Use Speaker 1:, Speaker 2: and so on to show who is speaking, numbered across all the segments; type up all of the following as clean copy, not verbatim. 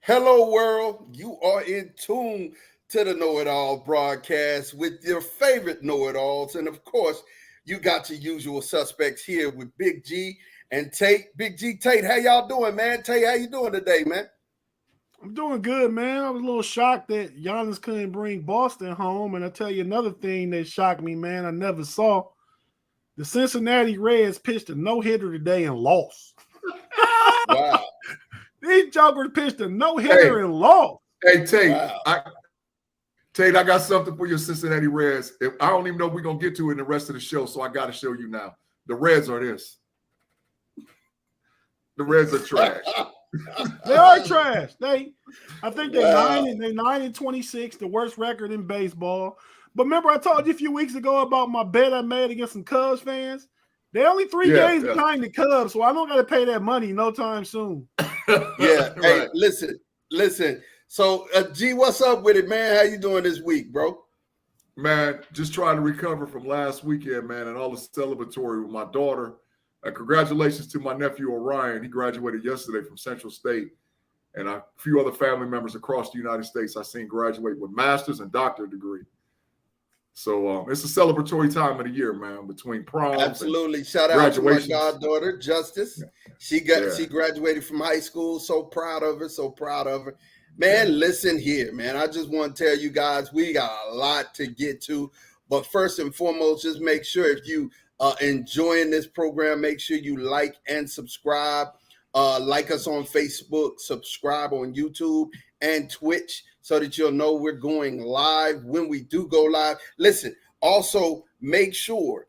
Speaker 1: Hello, world. You are in tune to the Know It All broadcast with your favorite Know It Alls. And of course, you got your usual suspects here with Big G and Tate. Big G, Tate, how y'all doing, man? Tate, how you doing today, man?
Speaker 2: I'm doing good, man. I was a little shocked that Giannis couldn't bring Boston home. And I tell you another thing that shocked me, man, I never saw. The Cincinnati Reds pitched a no-hitter today and lost.
Speaker 1: Wow.
Speaker 2: These jokers pitched a
Speaker 3: Hey,
Speaker 2: no-hitter and lost.
Speaker 3: hey, Tate,
Speaker 1: Wow.
Speaker 3: I got something for your Cincinnati Reds. I don't even know if we're gonna get to it in the rest of the show, so I got to show you now. The Reds are this. The Reds are trash.
Speaker 2: They are trash. I think they're
Speaker 1: Wow.
Speaker 2: 9-26, the worst record in baseball. But remember, I told you a few weeks ago about my bet I made against some Cubs fans. They're only three games behind the Cubs, so I don't got to pay that money no time soon.
Speaker 1: Yeah. Hey,
Speaker 3: Right.
Speaker 1: listen. So, G, what's up with it, man? How you doing this week, bro?
Speaker 3: Man, just trying to recover from last weekend, man, and all the celebratory with my daughter. Congratulations to my nephew Orion. He graduated yesterday from Central State, and a few other family members across the United States I seen graduate with master's and doctorate degree. So it's a celebratory time of the year, man, between proms.
Speaker 1: Absolutely. Shout out to my
Speaker 3: graduations.
Speaker 1: goddaughter, Justice. She graduated from high school. So proud of her. So proud of her. Man, listen here, man. I just want to tell you guys, we got a lot to get to. But first and foremost, just make sure if you are enjoying this program, make sure you like and subscribe. Like us on Facebook, subscribe on YouTube and Twitch so that you'll know we're going live when we do go live. Listen, also make sure,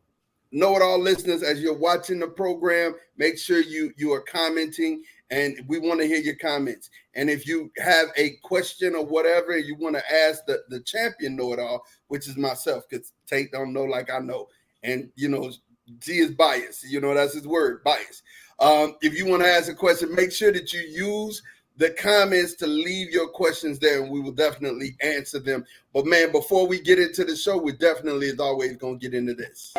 Speaker 1: Know It All listeners, as you're watching the program, make sure you are commenting, and we want to hear your comments. And if you have a question or whatever, you want to ask the champion Know It All, which is myself, because Tate don't know like I know. And, G is biased. That's his word, bias. If you want to ask a question, make sure that you use the comments to leave your questions there, and we will definitely answer them. But, man, before we get into the show, we definitely, as always, going to get into this.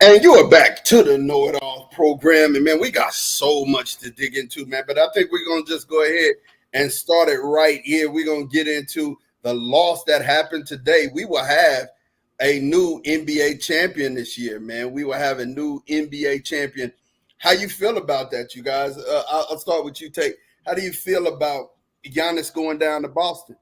Speaker 1: And you are back to the Know It All program. And, man, we got so much to dig into, man. But I think we're going to just go ahead and start it right here. We're going to get into the loss that happened today. We will have a new NBA champion this year, man. We will have a new NBA champion. How you feel about that, you guys? I'll start with you, Tate. How do you feel about Giannis going down to Boston?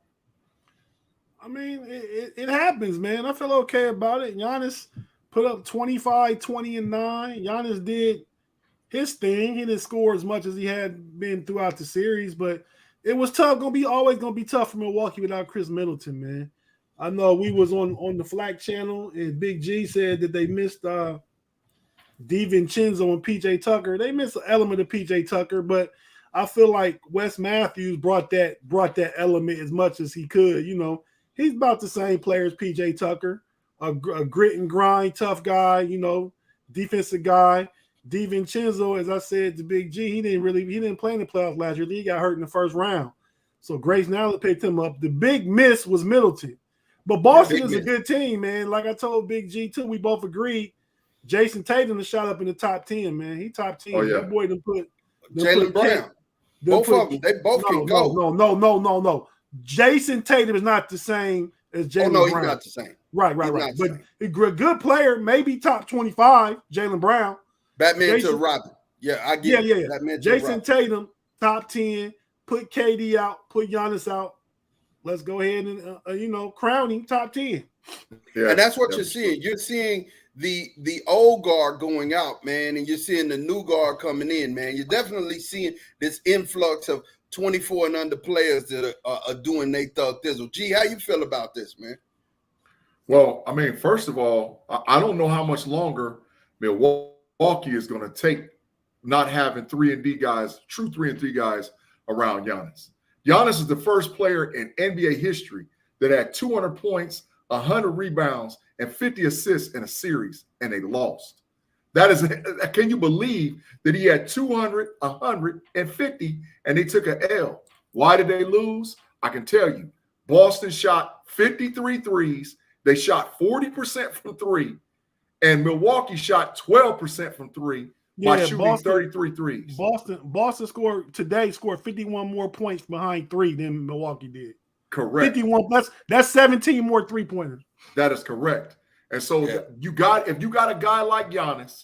Speaker 2: I mean, it happens, man. I feel okay about it. Giannis put up 25, 20, and 9. Giannis did his thing. He didn't score as much as he had been throughout the series, but it was tough. Always gonna be tough for Milwaukee without Chris Middleton, man. I know we was on the Flack channel, and Big G said that they missed DiVincenzo and PJ Tucker. They missed an element of PJ Tucker, but I feel like Wes Matthews brought that element as much as he could. He's about the same player as PJ Tucker. A grit and grind, tough guy, defensive guy. DiVincenzo, as I said to Big G, he didn't play in the playoffs last year. He got hurt in the first round. So Grayson Allen picked him up. The big miss was Middleton. But Boston is a good team, man. Like I told Big G, too, we both agreed. Jason Tatum has shot up in the top 10, man. He top 10.
Speaker 3: Oh, yeah.
Speaker 2: That boy done put
Speaker 1: Jaylen Brown. Both of them. They both can go.
Speaker 2: No. Jason Tatum is not the same as Jaylen Brown.
Speaker 1: He's not the same.
Speaker 2: Right. But a good player, maybe top 25, Jaylen Brown.
Speaker 1: Batman to Robin. Yeah, I get it.
Speaker 2: Yeah. Jason Tatum, top 10, put KD out, put Giannis out. Let's go ahead and, crown him top 10.
Speaker 1: Yeah, and that's what you're seeing. You're seeing the old guard going out, man, and you're seeing the new guard coming in, man. You're definitely seeing this influx of 24 and under players that are doing their thug thizzle. G, how you feel about this, man?
Speaker 3: Well, I mean, first of all, I don't know how much longer Milwaukee is going to take not having 3-and-D guys, true 3-and-D guys around Giannis. Giannis is the first player in NBA history that had 200 points, 100 rebounds, and 50 assists in a series, and they lost. That is, can you believe that he had 200, 150, and they took an L? Why did they lose? I can tell you. Boston shot 53 threes. They shot 40% from three, and Milwaukee shot 12% from three by shooting 33 threes.
Speaker 2: Boston scored 51 more points behind three than Milwaukee did.
Speaker 3: Correct.
Speaker 2: 51 that's 17 more three-pointers.
Speaker 3: That is correct. And so if you got a guy like Giannis,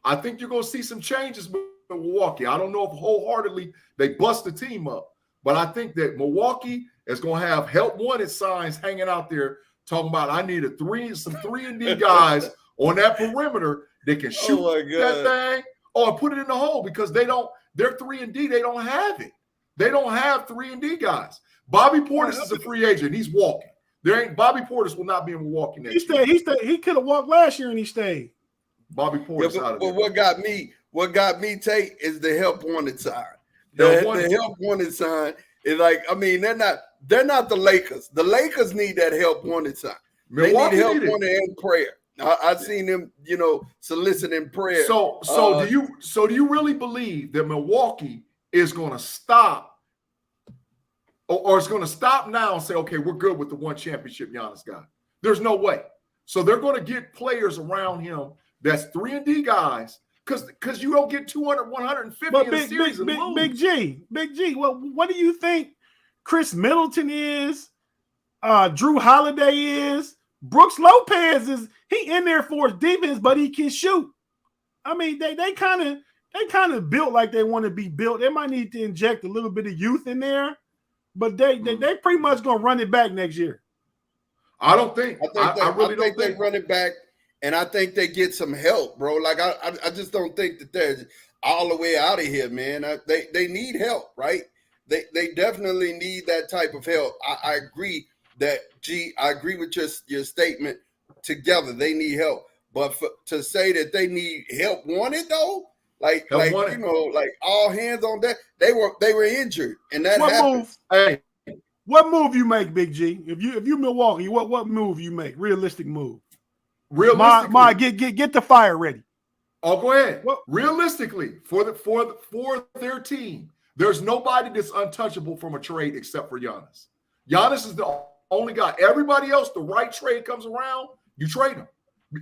Speaker 3: I think you're going to see some changes with Milwaukee. I don't know if wholeheartedly they bust the team up, but I think that Milwaukee is going to have help wanted signs hanging out there talking about I need some 3-and-D guys on that perimeter that can shoot that thing or put it in the hole because they're 3-and-D. They don't have it. They don't have 3-and-D guys. Bobby Portis is a free agent. He's walking. Bobby Portis will not be in Milwaukee next year.
Speaker 2: He could have walked last year and he stayed.
Speaker 3: Bobby Portis out of there.
Speaker 1: But what got me, Tate, is the help wanted sign. The help wanted sign is like, I mean, they're not the Lakers. The Lakers need that help wanted sign.
Speaker 3: Milwaukee
Speaker 1: they need help wanted and prayer. I've seen them, soliciting prayer.
Speaker 3: So do you really believe that Milwaukee is going to stop or is going to stop now and say, okay, we're good with the one championship Giannis got? There's no way. So they're going to get players around him that's 3-and-D guys because you don't get 200, 150 in a series.
Speaker 2: Big G. Well, what do you think Chris Middleton is? Drew Holiday is? Brooks Lopez is? He in there for his defense, but he can shoot. I mean, they kind of built like they want to be built. They might need to inject a little bit of youth in there, but they pretty much gonna run it back next year.
Speaker 3: I don't think. I really don't think
Speaker 1: they run it back, and I think they get some help, bro. Like I just don't think that they're all the way out of here, man. They need help, right? They definitely need that type of help. I agree that I agree with your statement. Together, they need help, but to say that they need help wanted though, like all hands on deck, they were injured, and that happened.
Speaker 2: What move you make, Big G? If you Milwaukee, what move you make? Realistic move.
Speaker 3: Realistically,
Speaker 2: get the fire ready.
Speaker 3: Oh, go ahead. Realistically, for their team, there's nobody that's untouchable from a trade except for Giannis. Giannis is the only guy. Everybody else, the right trade comes around, you trade them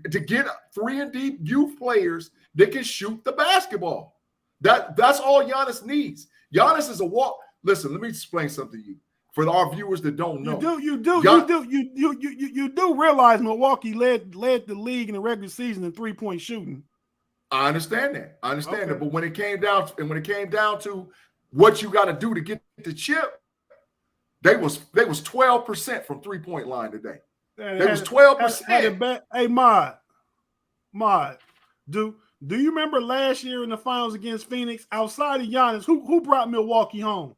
Speaker 3: to get 3-and-D youth players that can shoot the basketball. That's all Giannis needs. Giannis is a walk. Listen, let me explain something to you. For our viewers that don't know,
Speaker 2: you do realize Milwaukee led the league in the regular season in 3-point shooting.
Speaker 3: I understand that. That. But when it came down to what you got to do to get the chip, they was 12% from 3-point line today. They was 12%.
Speaker 2: Hey, Mod, do you remember last year in the finals against Phoenix? Outside of Giannis, who brought Milwaukee home?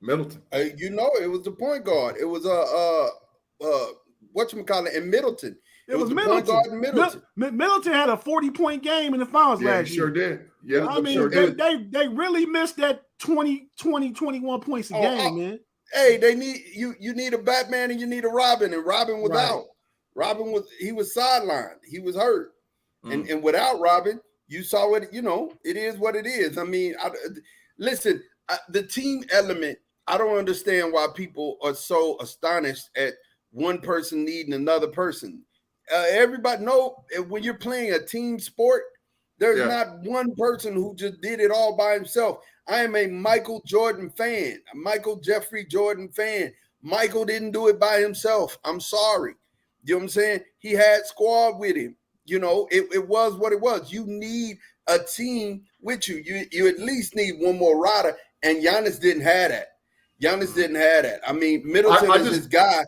Speaker 3: Middleton.
Speaker 1: It was the point guard. It was whatchamacallit in Middleton. It was
Speaker 2: Middleton.
Speaker 1: Point guard in Middleton.
Speaker 2: Middleton had a 40-point game in the finals last year.
Speaker 3: Sure did. Yeah,
Speaker 2: I mean, they really missed that 20, 21 points a game, man.
Speaker 1: Hey, they need you need a Batman and you need a Robin, and Robin was out. Robin was sidelined. He was hurt. And without Robin, you saw it, it is what it is. I mean, listen, the team element, I don't understand why people are so astonished at one person needing another person. Everybody know when you're playing a team sport, there's not one person who just did it all by himself. I am a Michael Jordan fan, a Michael Jeffrey Jordan fan. Michael didn't do it by himself. I'm sorry. You know what I'm saying? He had squad with him. It was what it was. You need a team with you. You at least need one more rider, and Giannis didn't have that. I mean, Middleton is his guy.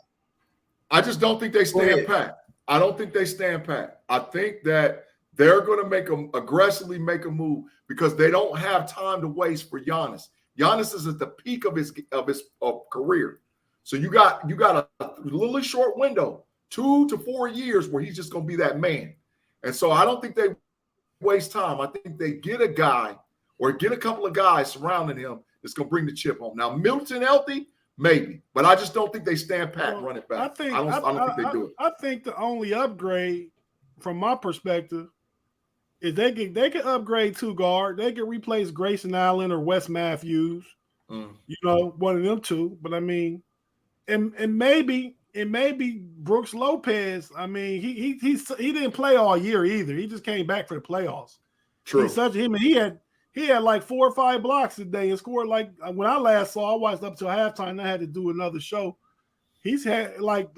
Speaker 3: I just don't think they stand pat. I don't think they stand pat. I think that they're going to aggressively make a move because they don't have time to waste for Giannis. Giannis is at the peak of his career. So you got a little short window, 2 to 4 years where he's just going to be that man. And so I don't think they waste time. I think they get a guy or get a couple of guys surrounding him that's going to bring the chip home. Now, Middleton healthy, maybe, but I just don't think they stand pat and run it back. I don't think they do it.
Speaker 2: I think the only upgrade from my perspective is they can upgrade 2 guard. They can replace Grayson Allen or Wes Matthews. You know, one of them 2. But I mean, and maybe Brooks Lopez. I mean, he didn't play all year either. He just came back for the playoffs.
Speaker 3: True.
Speaker 2: He had like 4 or 5 blocks a day and scored like when I last saw. I watched up till halftime. And I had to do another show. He's had like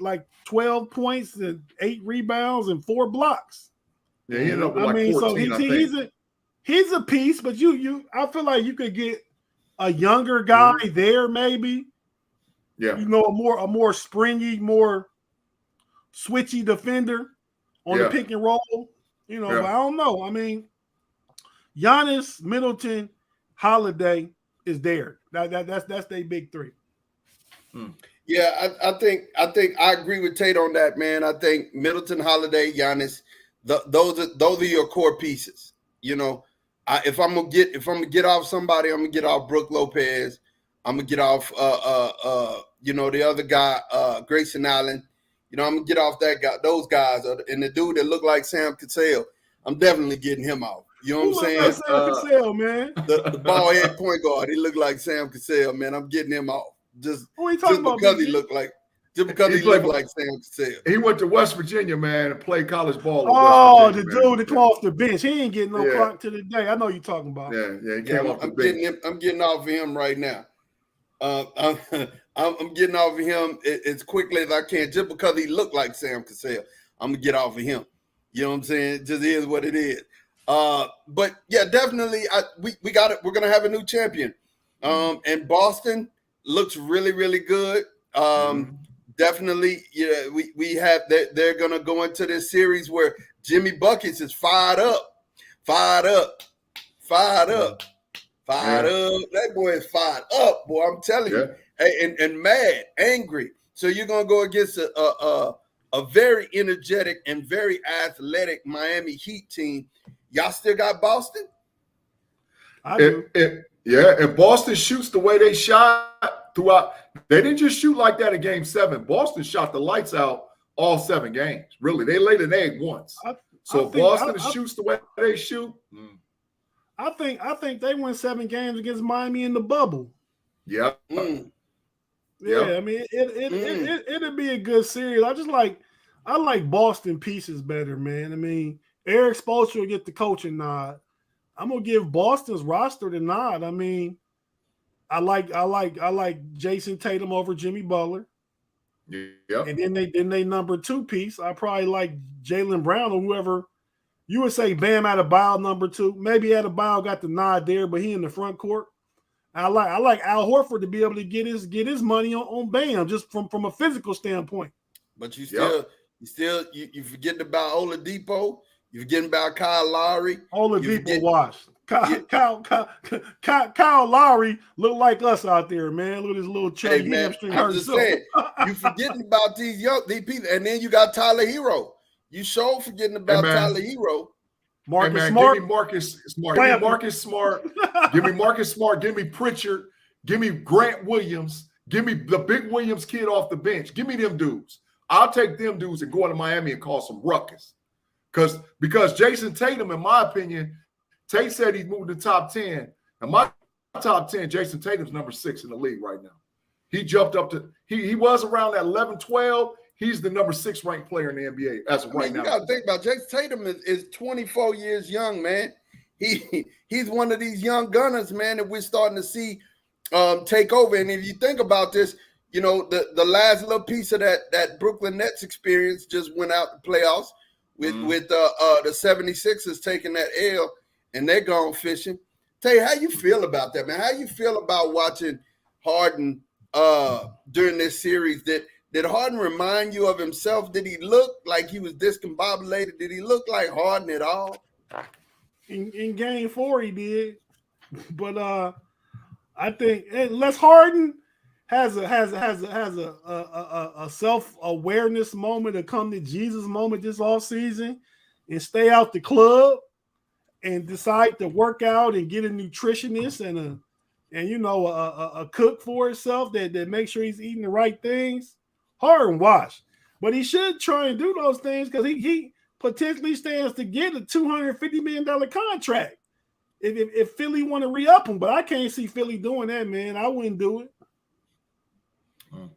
Speaker 2: 12 points and 8 rebounds and 4 blocks.
Speaker 3: Yeah, he ended up with like 14,
Speaker 2: so he's a piece, but I feel like you could get a younger guy there maybe.
Speaker 3: Yeah,
Speaker 2: you know, a more springy, more switchy defender on the pick and roll. You know, but I don't know. I mean, Giannis, Middleton, Holiday is there. That's their big 3.
Speaker 1: Yeah, I think I agree with Tate on that, man. I think Middleton, Holiday, Giannis, those are your core pieces. You know, if I'm gonna get off somebody, I'm gonna get off Brook Lopez. I'm gonna get off the other guy, Grayson Allen. You know, I'm gonna get off that guy, those guys, and the dude that looked like Sam Cassell. I'm definitely getting him off. You know what I'm saying?
Speaker 2: Like Sam Cassell, man.
Speaker 1: The ball head point guard, he looked like Sam Cassell, man. I'm getting him off. Just
Speaker 2: because
Speaker 1: he looked like Sam Cassell.
Speaker 3: He went to West Virginia, man, and played college ball.
Speaker 2: The dude that came off the bench. He ain't getting no clock to the day. I know you're talking about.
Speaker 3: Yeah, he came off the bench.
Speaker 1: I'm getting off of him right now. I'm getting off of him as quickly as I can, just because he looked like Sam Cassell. I'm gonna get off of him. You know what I'm saying? It just is what it is. But yeah, definitely, we got it. We're gonna have a new champion. And Boston looks really, really good. Definitely, yeah. We have that. They're gonna go into this series where Jimmy Buckets is fired up. That boy is fired up, boy. I'm telling you, hey, and mad, angry. So you're gonna go against a very energetic and very athletic Miami Heat team. Y'all still got Boston?
Speaker 2: I do.
Speaker 3: If Boston shoots the way they shot throughout, they didn't just shoot like that in Game 7. Boston shot the lights out all 7 games. Really, they laid an egg once. So if Boston shoots the way they shoot.
Speaker 2: I think they win 7 games against Miami in the bubble.
Speaker 3: Yeah.
Speaker 2: Yeah, I mean it'd be a good series. I like Boston pieces better, man. I mean, Eric Spoelstra will get the coaching nod. I'm gonna give Boston's roster the nod. I mean, I like Jason Tatum over Jimmy Butler.
Speaker 3: Yeah.
Speaker 2: And then they number 2 piece. I probably like Jaylen Brown or whoever. You would say Bam Adebayo number 2. Maybe Adebayo got the nod there, but he in the front court. I like Al Horford to be able to get his money on Bam just from a physical standpoint.
Speaker 1: But you forgetting about Oladipo. You forgetting about Kyle Lowry.
Speaker 2: Oladipo washed. Kyle Lowry look like us out there, man. Look at his little chubby hamstring.
Speaker 1: I'm just saying, you forgetting about these people, and then you got Tyler Hero. You sure forgetting about Tyler Hero.
Speaker 2: Marcus Smart.
Speaker 3: Give me Marcus Smart. Give me Marcus Smart. Give me Marcus Smart. Give me Pritchard. Give me Grant Williams. Give me the big Williams kid off the bench. Give me them dudes. I'll take them dudes and go into Miami and cause some ruckus. Because Jason Tatum, in my opinion, Tate said he's moved to top 10. And my top 10, Jason Tatum's number 6 in the league right now. He jumped up to he was around that 11, 12. He's the number 6 ranked player in the NBA as of right now.
Speaker 1: You got to think about Jason Tatum is 24 years young, man. He's one of these young gunners, man, that we're starting to see take over. And if you think about this, you know, the last little piece of that Brooklyn Nets experience just went out the playoffs with the 76ers taking that L, and they're gone fishing. Tell you, how you feel about that, man? How you feel about watching Harden during this series? Did Harden remind you of himself? Did he look like he was discombobulated? Did he look like Harden at all?
Speaker 2: In Game 4, he did. But I think unless Harden has a self-awareness moment, a come to Jesus moment this offseason, and stay out the club and decide to work out and get a nutritionist and a cook for himself that makes sure he's eating the right things, Harden wash. But he should try and do those things because he potentially stands to get a $250 million contract if Philly want to re-up him. But I can't see Philly doing that, man. I wouldn't do it.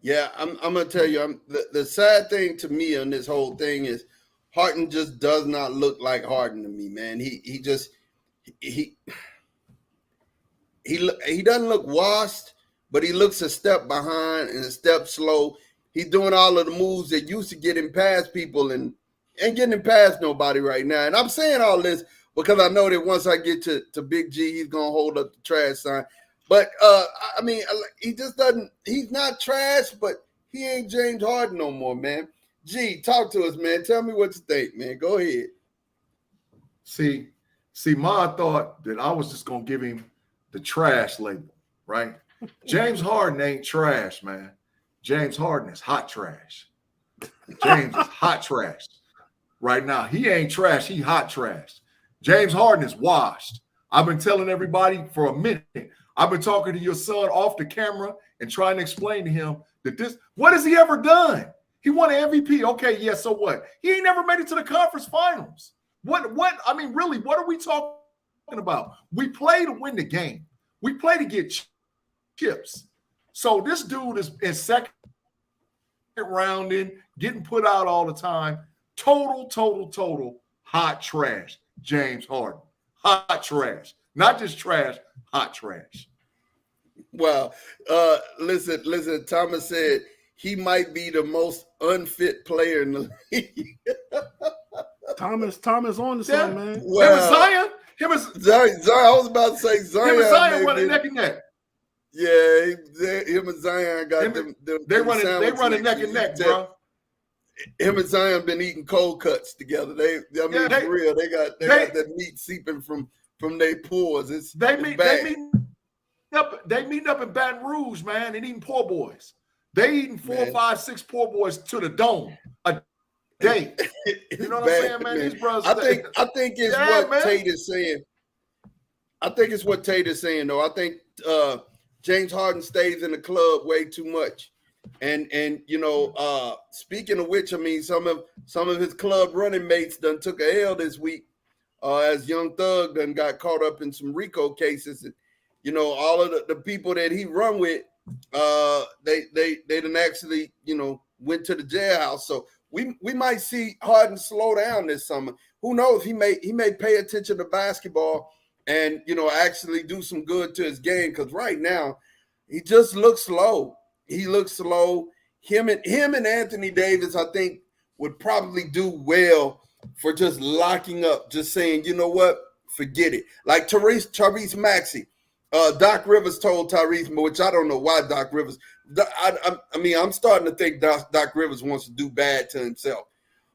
Speaker 1: Yeah, I'm gonna tell you, the sad thing to me on this whole thing is Harden just does not look like Harden to me, man. He doesn't look washed, but he looks a step behind and a step slow. He's doing all of the moves that used to get him past people and ain't getting him past nobody right now. And I'm saying all this because I know that once I get to Big G, he's gonna hold up the trash sign. But I mean, he just doesn't. He's not trash, but he ain't James Harden no more, man. G, talk to us, man. Tell me what you think, man. Go ahead.
Speaker 3: See, Ma thought that I was just gonna give him the trash label, right? James Harden ain't trash, man. James Harden is hot trash. James is hot trash right now. He ain't trash. He hot trash. James Harden is washed. I've been telling everybody for a minute. I've been talking to your son off the camera and trying to explain to him that what has he ever done? He won an MVP. Okay, yeah, so what? He ain't never made it to the conference finals. I mean, really, what are we talking about? We play to win the game. We play to get chips. So this dude is in second round getting put out all the time. Total hot trash. James Harden. Hot trash. Not just trash, hot trash.
Speaker 1: Well, listen, Thomas said he might be the most unfit player in the league.
Speaker 2: Thomas on the side, man.
Speaker 1: Wow.
Speaker 3: Him and
Speaker 1: Zion. I was about to say Zion.
Speaker 3: Him and Zion running neck and neck.
Speaker 1: Yeah, him and Zion got them.
Speaker 3: They running neck and neck, bro.
Speaker 1: Him and Zion been eating cold cuts together. For real, they got that meat seeping from their pores. They meet
Speaker 3: up in Baton Rouge, man, and eating poor boys. They eating 4, 5, 6 poor boys to the dome a day. You know what I'm saying, man? These brothers.
Speaker 1: I think it's what Tate is saying. I think it's what Tate is saying, though. I think James Harden stays in the club way too much. And speaking of which, I mean, some of his club running mates done took a L this week as Young Thug done got caught up in some RICO cases. And, all of the people that he run with, they done actually, went to the jailhouse. So we might see Harden slow down this summer. Who knows? He may pay attention to basketball and, actually do some good to his game. Because right now, he just looks slow. He looks slow. Him and Anthony Davis, I think, would probably do well for just locking up, just saying, you know what, forget it. Like Tyrese Maxey. Doc Rivers told Tyrese, which I don't know why Doc Rivers. I'm starting to think Doc Rivers wants to do bad to himself.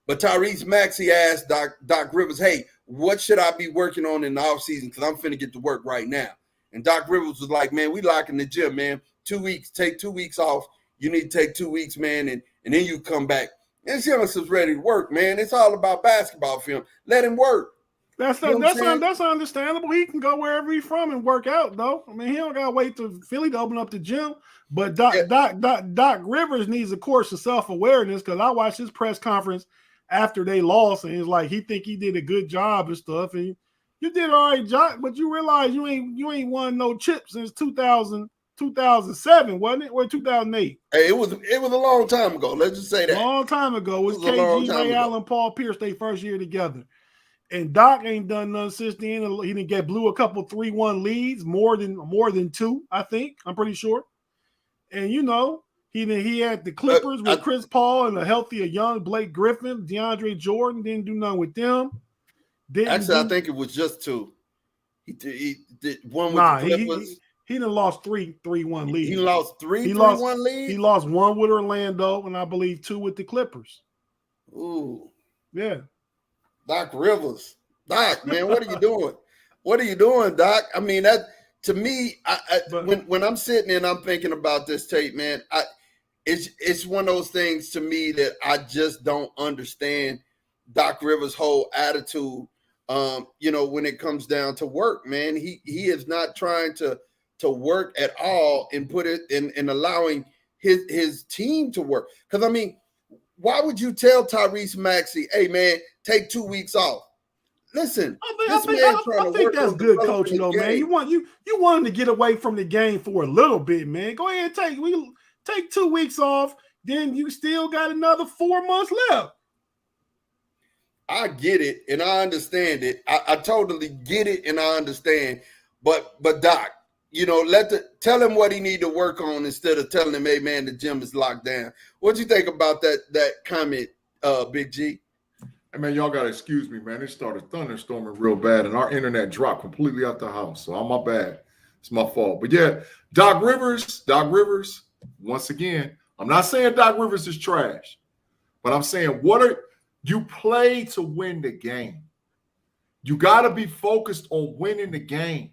Speaker 1: But Tyrese Maxey asked Doc Rivers, hey, what should I be working on in the offseason? Because I'm finna get to work right now. And Doc Rivers was like, man, we locking the gym, man. 2 weeks, take 2 weeks off. You need to take 2 weeks, man, and then you come back. And Giannis is ready to work, man. It's all about basketball for him. Let him work.
Speaker 2: That's understandable. He can go wherever he's from and work out, though. I mean, he don't gotta wait till Philly to open up the gym. But Doc Rivers needs a course of self-awareness because I watched his press conference after they lost, and it's like he think he did a good job and stuff. And you did all right, Jock, but you realize you ain't won no chips since 2007, wasn't it? Or 2008?
Speaker 1: Hey, it was a long time ago. Let's just say that.
Speaker 2: A long time ago. It was KG, Ray Allen, Paul Pierce, their first year together. And Doc ain't done nothing since then. He didn't blew a couple 3-1 leads, more than 2, I think. I'm pretty sure. And he had the Clippers with Chris Paul and a healthier young Blake Griffin, DeAndre Jordan. Didn't do nothing with them.
Speaker 1: I think it was just 2. He did one with the Clippers.
Speaker 2: He done lost 3-1 leads.
Speaker 1: He lost 3-1 leads?
Speaker 2: He lost 1 with Orlando and I believe 2 with the Clippers.
Speaker 1: Ooh.
Speaker 2: Yeah.
Speaker 1: Doc Rivers. Doc, man, what are you doing? What are you doing, Doc? I mean, to me, when I'm sitting and I'm thinking about this tape, man, it's one of those things to me that I just don't understand Doc Rivers' whole attitude. When it comes down to work, man, he is not trying to work at all and put it in allowing his team to work. Because I mean, why would you tell Tyrese Maxey, hey man, take 2 weeks off? Listen,
Speaker 2: I think that's good coaching, though, man. You want him to get away from the game for a little bit, man. Go ahead and take 2 weeks off. Then you still got another 4 months left.
Speaker 1: I get it and I understand it. I totally get it and I understand. But Doc, tell him what he need to work on instead of telling him, hey man, the gym is locked down. What you think about that comment, Big G?
Speaker 3: Hey man, y'all gotta excuse me, man. It started thunderstorming real bad, and our internet dropped completely out the house. So I'm my bad. It's my fault. But yeah, Doc Rivers. Once again, I'm not saying Doc Rivers is trash, but I'm saying you play to win the game. You got to be focused on winning the game.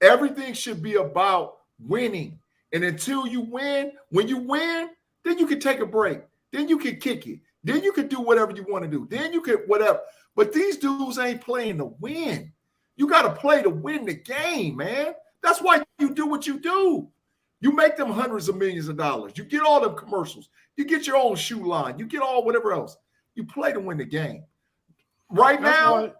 Speaker 3: Everything should be about winning. And until you win, when you win, then you can take a break. Then you can kick it. Then you can do whatever you want to do. Then you can whatever. But these dudes ain't playing to win. You got to play to win the game, man. That's why you do what you do. You make them hundreds of millions of dollars. You get all them commercials. You get your own shoe line. You get all whatever else. You play to win the game. Right now,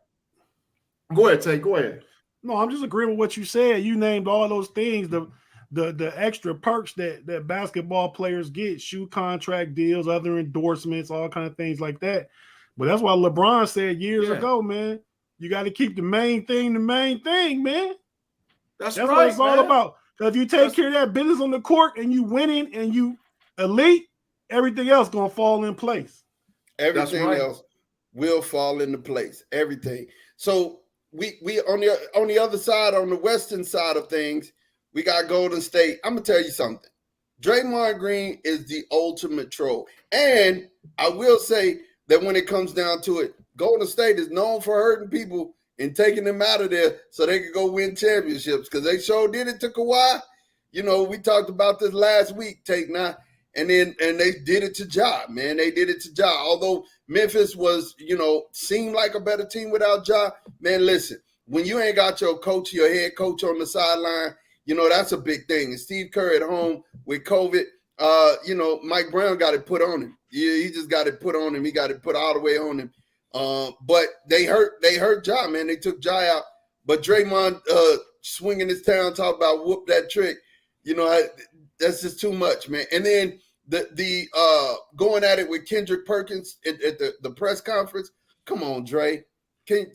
Speaker 3: go ahead, Tay. Go ahead.
Speaker 2: No, I'm just agreeing with what you said. You named all those things, the extra perks that basketball players get, shoe contract deals, other endorsements, all kind of things like that. But that's why LeBron said years ago, man, you got to keep the main thing, man. That's right, what it's all about. Because if you take care of that business on the court and you winning and you elite, everything else going to fall in place.
Speaker 1: Everything else will fall into place. Everything. So we on the other side, on the western side of things, we got Golden State. I'm gonna tell you something. Draymond Green is the ultimate troll. And I will say that when it comes down to it, Golden State is known for hurting people and taking them out of there so they could go win championships, because they sure did it to Kawhi. We talked about this last week, Take Nine. And they did it to Ja, man. They did it to Ja. Although Memphis was, seemed like a better team without Ja, man, listen, when you ain't got your head coach on the sideline, that's a big thing. And Steve Kerr at home with COVID, Mike Brown got it put on him. Yeah, he just got it put on him. He got it put all the way on him. But they hurt Ja, man. They took Ja out. But Draymond swinging his town, talk about whoop that trick. That's just too much, man. And then the going at it with Kendrick Perkins at the press conference. Come on, Dre. Keep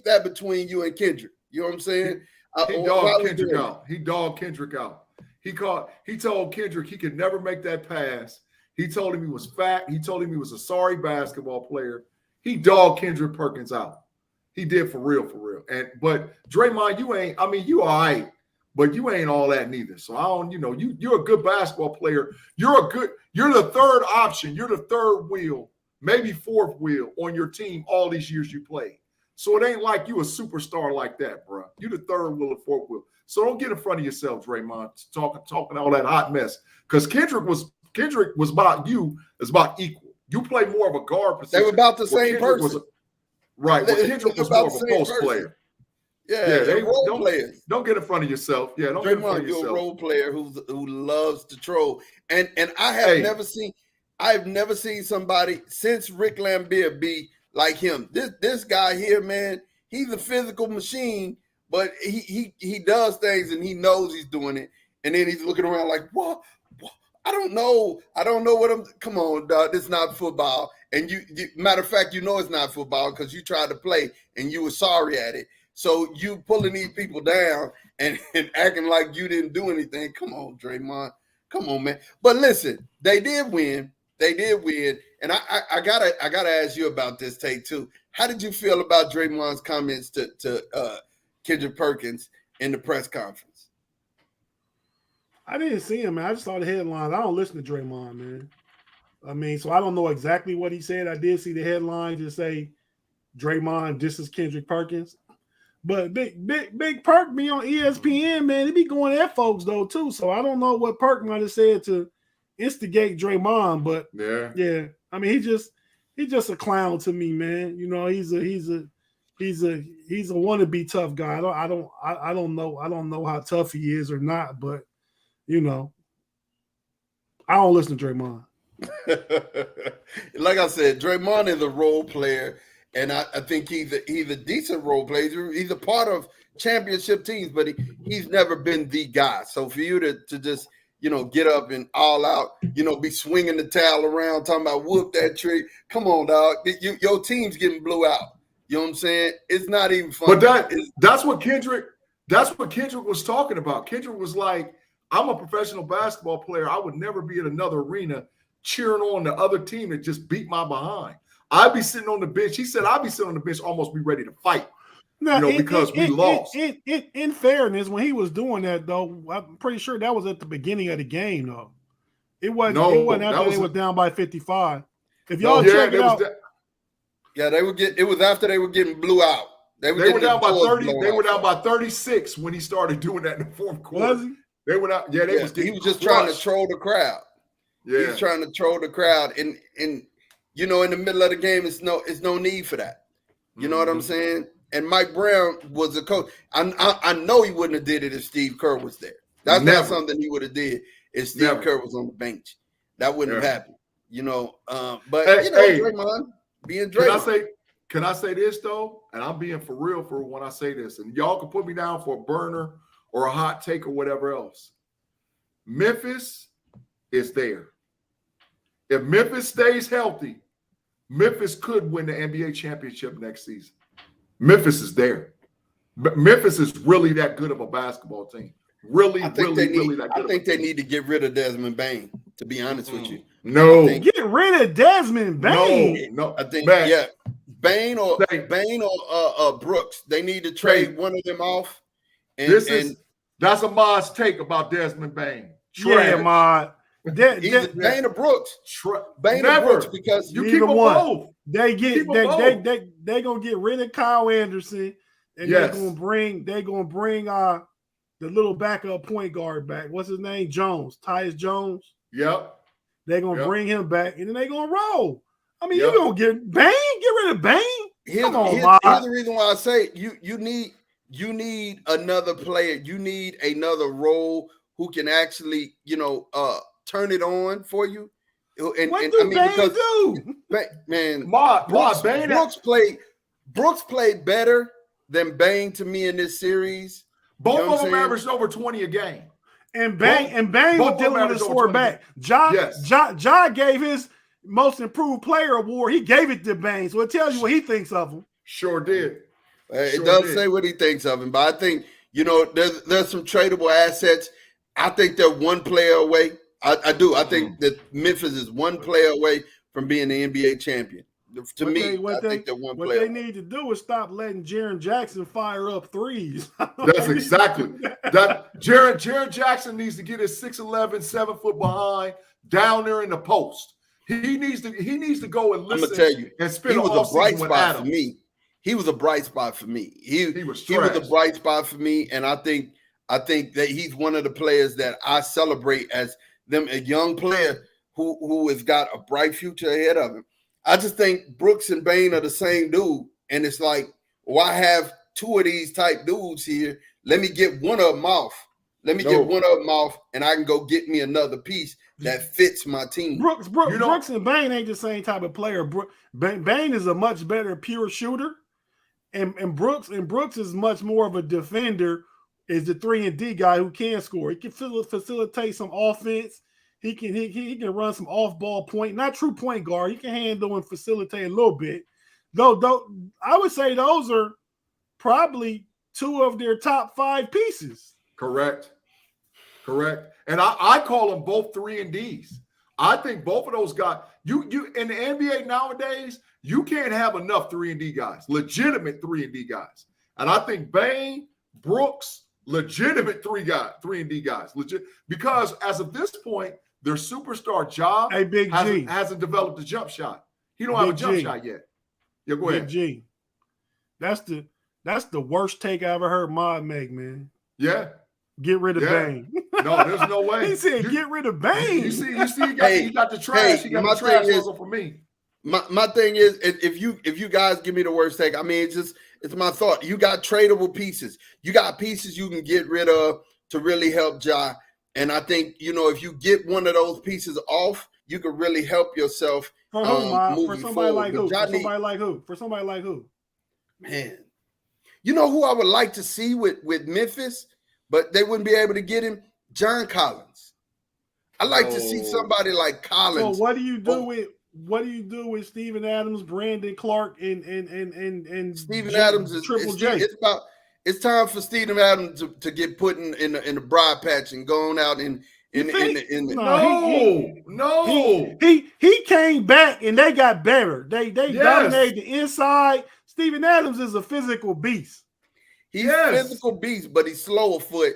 Speaker 1: that between you and Kendrick. You know what I'm saying?
Speaker 3: He dogged Kendrick out. He dogged Kendrick out. He told Kendrick he could never make that pass. He told him he was fat. He told him he was a sorry basketball player. He dogged Kendrick Perkins out. He did for real. But Draymond, you all right. But you ain't all that neither. So I don't, you're a good basketball player. You're the third option. You're the third wheel, maybe fourth wheel on your team all these years you played. So it ain't like you a superstar like that, bro. You're the third wheel or fourth wheel. So don't get in front of yourself, Draymond, talking all that hot mess. Because Kendrick was about you. It's about equal. You play more of a guard position.
Speaker 1: They were about the same person.
Speaker 3: Right. Well, Kendrick was more of a post player.
Speaker 1: Yeah, they role players.
Speaker 3: Don't get in front of yourself. Yeah, don't get in front of yourself.
Speaker 1: You're a role player who loves to troll. And I have never seen somebody since Rick Lambert be like him. This guy here, man, he's a physical machine, but he does things and he knows he's doing it. And then he's looking around like, what? I don't know what I'm. Come on, dog. This is not football. And you matter of fact, it's not football because you tried to play and you were sorry at it. So you pulling these people down and acting like you didn't do anything. Come on, Draymond. Come on, man. But listen, they did win. And I gotta ask you about this take too. How did you feel about Draymond's comments to Kendrick Perkins in the press conference?
Speaker 2: I didn't see him, man. I just saw the headlines. I don't listen to Draymond, man. So I don't know exactly what he said. I did see the headline just say Draymond, this is Kendrick Perkins. But big Perk be on ESPN, man. He be going at folks though too. So I don't know what Perk might have said to instigate Draymond, but yeah. I mean, he's just a clown to me, man. You know, he's a wannabe tough guy. I don't know how tough he is or not, but you know, I don't listen to Draymond.
Speaker 1: Like I said, Draymond is a role player. And I think he's a decent role player. He's a part of championship teams, but he's never been the guy. So for you to just, you know, get up and all out, you know, be swinging the towel around, talking about whoop that trick. Come on, dog. Your team's getting blew out. You know what I'm saying? It's not even fun.
Speaker 3: But that's what Kendrick was talking about. Kendrick was like, I'm a professional basketball player. I would never be in another arena cheering on the other team that just beat my behind. I'd be sitting on the bench. He said, I'd be sitting on the bench, almost be ready to fight.
Speaker 2: Now,
Speaker 3: because we lost.
Speaker 2: In fairness, when he was doing that, though, I'm pretty sure that was at the beginning of the game, though. It wasn't after they were down by 55. If y'all check it out.
Speaker 1: It was after they were getting blew out.
Speaker 3: They were down by 30. They were down by 36 when he started doing that in the fourth quarter.
Speaker 2: Was he?
Speaker 3: They went out. Yeah,
Speaker 1: he was just trying to troll the crowd.
Speaker 3: Yeah.
Speaker 1: He was trying to troll the crowd. And you know, in the middle of the game, it's no need for that. You know what I'm saying? And Mike Brown was a coach. I know he wouldn't have did it if Steve Kerr was there. That's not something he would have did if Steve Kerr was on the bench. That wouldn't have happened. You know, but Draymond being Draymond.
Speaker 3: Can I say this though? And I'm being for real for when I say this. And y'all can put me down for a burner or a hot take or whatever else. Memphis is there. If Memphis stays healthy, Memphis could win the NBA championship next season. Memphis is there. Memphis is really that good of a basketball team. Really that good.
Speaker 1: I think they need to get rid of Desmond Bain, to be honest with you.
Speaker 3: No.
Speaker 2: Get rid of Desmond Bain.
Speaker 3: No.
Speaker 1: I think, Bain or Brooks. They need to trade one of them off.
Speaker 3: That's Ahmad's take about Desmond Bain.
Speaker 2: Yeah, Ahmad.
Speaker 1: Bain or Brooks.
Speaker 3: Bain or Brooks, because you keep them both.
Speaker 2: They gonna get rid of Kyle Anderson, and they're gonna bring the little backup point guard back. What's his name? Jones, Tyus Jones.
Speaker 3: Yep.
Speaker 2: They're gonna bring him back, and then they're gonna roll. I mean, you're gonna get Bain. Get rid of Bain.
Speaker 1: Here's the reason why I say you need another player. You need another role who can actually, turn it on for you. And
Speaker 2: what do Bain do?
Speaker 1: Man, Brooks played better than Bain to me in this series.
Speaker 3: Both of them averaged over 20 a game.
Speaker 2: And Bain was dealing with his sore back. Ja gave his most improved player award. He gave it to Bain, so it tells you what he thinks of him.
Speaker 3: Sure did.
Speaker 1: It does say what he thinks of him, but I think there's some tradable assets. I think they're one player away. I do. I think that Memphis is one player away from being the NBA champion. To me, I think they're one player.
Speaker 2: What they need to do is stop letting Jaren Jackson fire up threes.
Speaker 3: That's exactly that. Jaren Jackson needs to get his 6'11", 7 foot behind down there in the post. He needs to go and listen.
Speaker 1: I'm gonna tell you,
Speaker 3: and spend
Speaker 1: he was a bright spot
Speaker 3: for
Speaker 1: me. He was a bright spot for me. He was a bright spot for me, and I think that he's one of the players that I celebrate as a young player who has got a bright future ahead of him. I just think Brooks and Bain are the same dude, and it's like, well, I have two of these type dudes here. Let me get one of them off. And I can go get me another piece that fits my team.
Speaker 2: Brooks and Bain ain't the same type of player. Bain is a much better pure shooter, and Brooks is much more of a defender. Is the 3-and-D guy who can score. He can facilitate some offense. He can run some off-ball point, not true point guard. He can handle and facilitate a little bit. Though I would say those are probably two of their top 5 pieces.
Speaker 3: Correct. And I call them both 3-and-Ds. I think both of those guys. You in the NBA nowadays, you can't have enough 3-and-D guys, legitimate 3-and-D guys. And I think Bain, Brooks, legitimate 3-and-D guys, legit, because as of this point, their superstar job hasn't developed a jump shot. He don't have a jump shot yet. Yeah, go ahead.
Speaker 2: Big G. That's the That's the worst take I ever heard Mod make, man.
Speaker 3: Yeah.
Speaker 2: Get rid of Bane.
Speaker 3: No, there's no way.
Speaker 2: He said, "Get rid of Bane."
Speaker 3: You see, he got the trash. He got the trash logo for me.
Speaker 1: My thing is, if you guys give me the worst take, I mean, it's my thought. You got tradable pieces. You got pieces you can get rid of to really help Ja. And I think, if you get one of those pieces off, you can really help yourself.
Speaker 2: For somebody like who? For somebody like who?
Speaker 1: Man, you know who I would like to see with Memphis, but they wouldn't be able to get him? John Collins. I like to see somebody like Collins.
Speaker 2: So what do you do with Steven Adams, Brandon Clark, and
Speaker 1: Steven Adams is
Speaker 2: Triple J?
Speaker 1: It's time for Steven Adams to get put in the bribe patch and going out in
Speaker 2: No. He came back and they got better. They dominated the inside. Steven Adams is a physical beast.
Speaker 1: He's a physical beast, but he's slow of foot.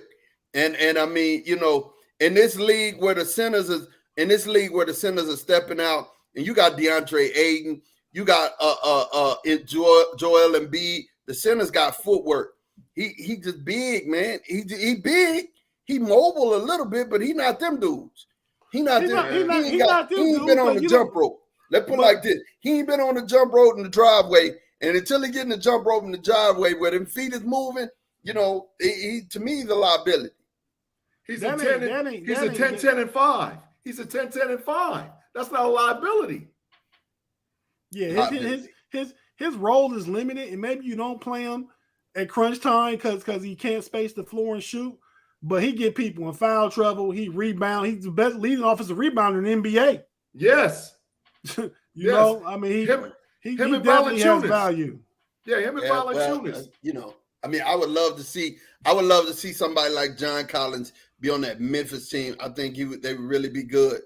Speaker 1: And I mean, in this league where the centers are stepping out, and you got DeAndre Ayton, you got Joel Embiid, the centers got footwork. He just big, man. He big. He mobile a little bit, but he not them dudes. He ain't been on the jump rope. Let's put it like this. He ain't been on the jump rope in the driveway. And until he get in the jump rope in the driveway where them feet is moving, he to me, he's a liability.
Speaker 3: He's a 10-10-5. He's a 10-10-5. That's not a liability.
Speaker 2: Yeah, his role is limited, and maybe you don't play him at crunch time because he can't space the floor and shoot. But he get people in foul trouble. He rebound. He's the best leading offensive rebounder in the NBA.
Speaker 3: Yes.
Speaker 2: you know, I mean, he definitely has value.
Speaker 3: Yeah, him and Valanciunas.
Speaker 1: I mean, I would love to see somebody like John Collins be on that Memphis team. I think they would really be good.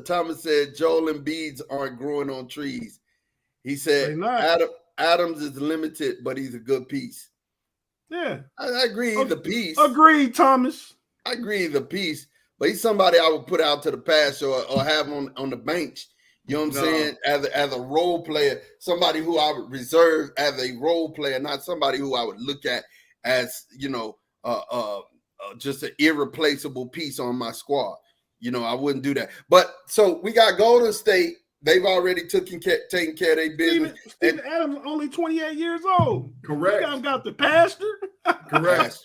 Speaker 1: Thomas said Joel Embiid's aren't growing on trees. He said Adams is limited, but he's a good piece.
Speaker 2: Yeah.
Speaker 1: I agree he's a piece.
Speaker 2: Agreed, Thomas.
Speaker 1: I agree he's a piece, but he's somebody I would put out to the pass or have on the bench. You know what I'm saying? As a role player, somebody who I would reserve as a role player, not somebody who I would look at as, just an irreplaceable piece on my squad. I wouldn't do that. But so we got Golden State. They've already taken care of their business.
Speaker 2: Steven Adams only 28 years old.
Speaker 3: Correct.
Speaker 2: You got the pastor.
Speaker 3: Correct.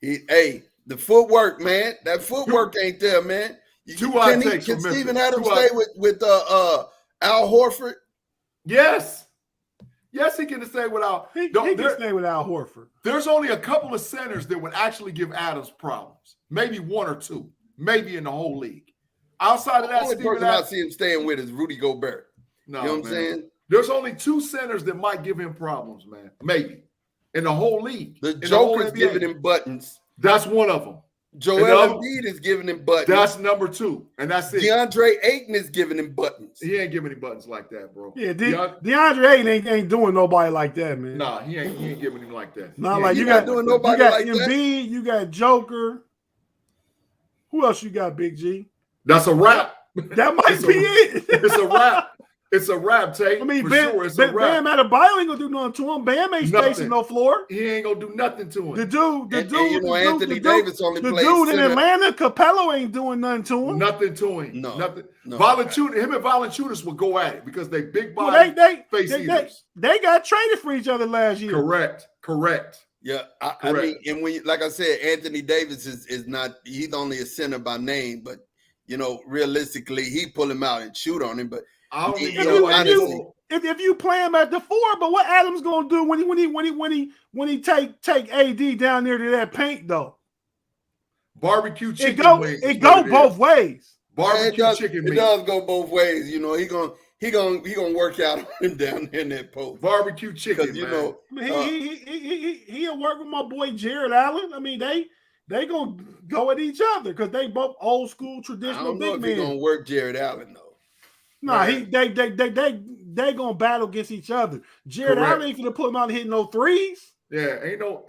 Speaker 1: The footwork, man. That footwork ain't there, man. Can Steven Adams stay with Al Horford?
Speaker 3: Yes. Yes, he can stay with Al.
Speaker 2: He can stay with Al Horford.
Speaker 3: There's only a couple of centers that would actually give Adams problems. Maybe one or two. Maybe in the whole league. Outside of that,
Speaker 1: the only person I see him staying with is Rudy Gobert.
Speaker 3: No,
Speaker 1: you know what I'm saying?
Speaker 3: There's only two centers that might give him problems, man. Maybe. In the whole league.
Speaker 1: The Joker's giving him buttons.
Speaker 3: That's one of them.
Speaker 1: Joel Embiid is giving him buttons.
Speaker 3: That's number two. And that's it.
Speaker 1: DeAndre Ayton is giving him buttons.
Speaker 3: He ain't giving any buttons like that, bro.
Speaker 2: Yeah, DeAndre Ayton ain't doing nobody like that, man.
Speaker 3: Nah, he ain't giving him like that.
Speaker 2: Not like you got doing nobody like Embiid, that. You got Joker. Who else you got, Big G?
Speaker 3: That's a wrap.
Speaker 2: That might be it.
Speaker 3: It's a wrap. It's a wrap, Tate.
Speaker 2: I mean,
Speaker 3: sure, it's a wrap.
Speaker 2: Bam Adebayo ain't gonna do nothing to him. Bam ain't spacing no floor.
Speaker 3: He ain't gonna do nothing to him.
Speaker 1: Anthony Davis only plays.
Speaker 2: The dude in Atlanta, Capello, ain't doing nothing to him.
Speaker 3: Nothing to him.
Speaker 1: No.
Speaker 3: Nothing.
Speaker 1: No.
Speaker 3: Him and Valanciunas will go at it because they big body face eaters.
Speaker 2: They got traded for each other last year.
Speaker 3: Correct.
Speaker 1: Yeah, I mean, and when like I said, Anthony Davis is not. He's only a center by name, but realistically, he pull him out and shoot on him. But
Speaker 2: if you play him at the 4, but what Adams gonna do when he take AD down there to that paint though?
Speaker 3: Barbecue chicken wings.
Speaker 2: It go both ways.
Speaker 3: Barbecue chicken wings.
Speaker 1: It does go both ways. He gonna work out on him down there in that post.
Speaker 3: Barbecue chicken,
Speaker 2: he'll work with my boy Jared Allen. I mean, they gonna go at each other because they both old school traditional big men. I don't know if
Speaker 1: he gonna work Jared Allen though.
Speaker 2: Nah, they gonna battle against each other. Jared Allen ain't gonna put him out hitting no threes.
Speaker 3: Yeah, ain't no.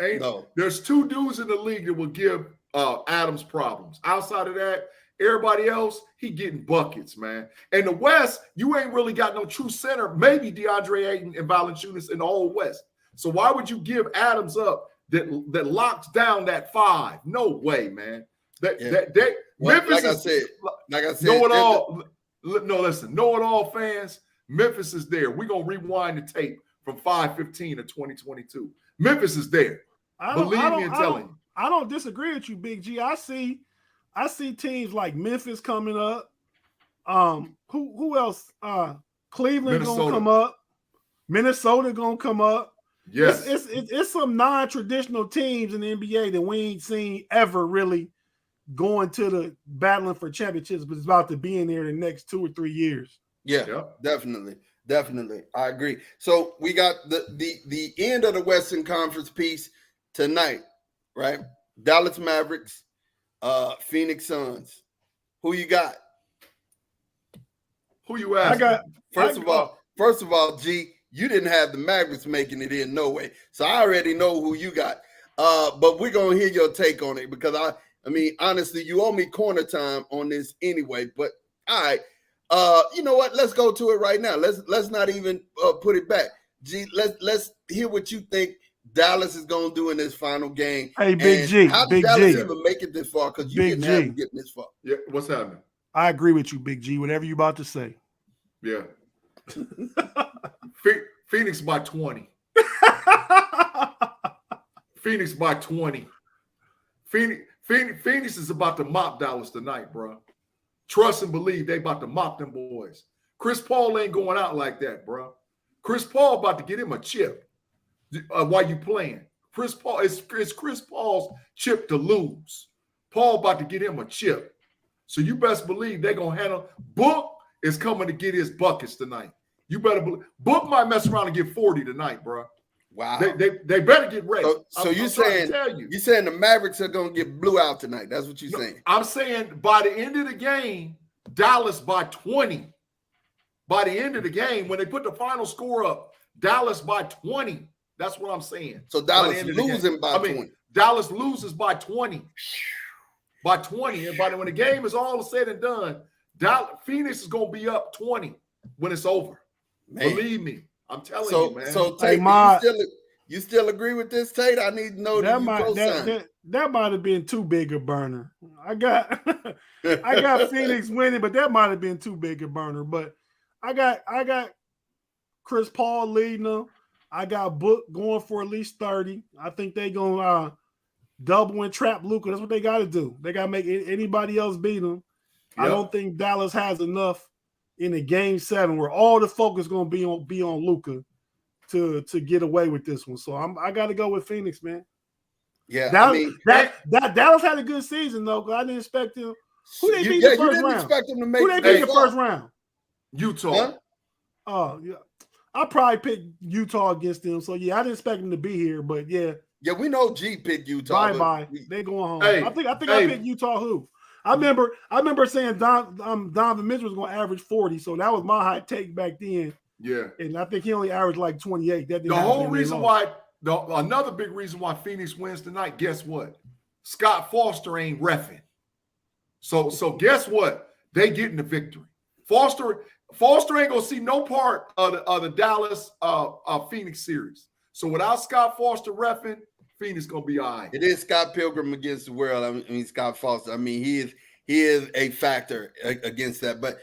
Speaker 3: There's two dudes in the league that will give Adams problems. Outside of that, Everybody else, he getting buckets, man. And the West, you ain't really got no true center. Maybe DeAndre Ayton and Valanciunas in the whole West. So why would you give Adams up that locks down that 5? No way, man. Memphis,
Speaker 1: like I said,
Speaker 3: know it all. No, listen, know it all, fans. Memphis is there. We're gonna rewind the tape from 5/15 of 2022. Memphis is there. Believe me and tell you.
Speaker 2: I don't disagree with you, Big G. I see teams like Memphis coming up. Who else? Cleveland gonna come up. Minnesota gonna come up.
Speaker 3: Yes,
Speaker 2: it's some non-traditional teams in the NBA that we ain't seen ever really going to the battling for championships, but it's about to be in there the next 2 or 3 years.
Speaker 1: Yeah, definitely. I agree. So we got the end of the Western Conference piece tonight, right? Dallas Mavericks, Phoenix Suns. Who you got?
Speaker 3: Who you asking?
Speaker 1: First of all, G, you didn't have the Mavericks making it in no way. So I already know who you got. But we're gonna hear your take on it because I mean, honestly, you owe me corner time on this anyway. But all right, you know what? Let's go to it right now. Let's not even put it back. G, let's hear what you think Dallas is gonna do in this final game.
Speaker 2: Hey, Big G,
Speaker 1: how did Dallas even make it this far? Because you didn't have them getting this far.
Speaker 3: Yeah, what's happening?
Speaker 2: I agree with you, Big G. Whatever you about to say.
Speaker 3: Yeah. Phoenix by 20. Phoenix by 20. Phoenix is about to mop Dallas tonight, bro. Trust and believe they about to mop them boys. Chris Paul ain't going out like that, bro. Chris Paul about to get him a chip while you playing. Chris Paul, it's Chris Paul's chip to lose. Paul about to get him a chip. So you best believe they're going to handle. Book is coming to get his buckets tonight. You better believe. Book might mess around and get 40 tonight, bro.
Speaker 1: Wow.
Speaker 3: They better get ready.
Speaker 1: So you're saying the Mavericks are going to get blew out tonight. That's what you're saying.
Speaker 3: I'm saying by the end of the game, Dallas by 20. By the end of the game, when they put the final score up, Dallas by 20. That's what I'm saying.
Speaker 1: So Dallas losing by 20.
Speaker 3: Dallas loses by 20. By 20. And when the game is all said and done, Phoenix is going to be up 20 when it's over. Man. Believe me. I'm telling you, man.
Speaker 1: So Tate, you still agree with this, Tate? I need to know that
Speaker 2: might have been too big a burner. I got Phoenix winning, but that might have been too big a burner. But I got Chris Paul leading them. I got Book going for at least 30. I think they're gonna double and trap Luka. That's what they got to do. They got to make anybody else beat them. Yep. I don't think Dallas has enough in the game 7 where all the focus is going to be on Luka to get away with this one. So I got to go with Phoenix, man.
Speaker 1: Yeah,
Speaker 2: Dallas had a good season though. Cause I didn't expect him. Who they beat the first round?
Speaker 1: Expect them to make.
Speaker 2: Who they beat the first round?
Speaker 3: Utah.
Speaker 2: Huh? Oh yeah, I probably picked Utah against them. So yeah, I didn't expect them to be here, but yeah.
Speaker 1: Yeah, we know G picked Utah.
Speaker 2: Bye. They going home. Hey, I think I picked Utah. Who? I remember saying Donovan Mitchell was going to average 40, so that was my hot take back then.
Speaker 3: Yeah,
Speaker 2: and I think he only averaged like 28. That
Speaker 3: the whole reason why, another big reason why Phoenix wins tonight. Guess what? Scott Foster ain't reffing. So guess what? They getting the victory. Foster ain't gonna see no part of the Dallas Phoenix series. So without Scott Foster reffing, Phoenix gonna be all right.
Speaker 1: It is Scott Pilgrim against the world. I mean Scott Foster. I mean he is a factor against that. But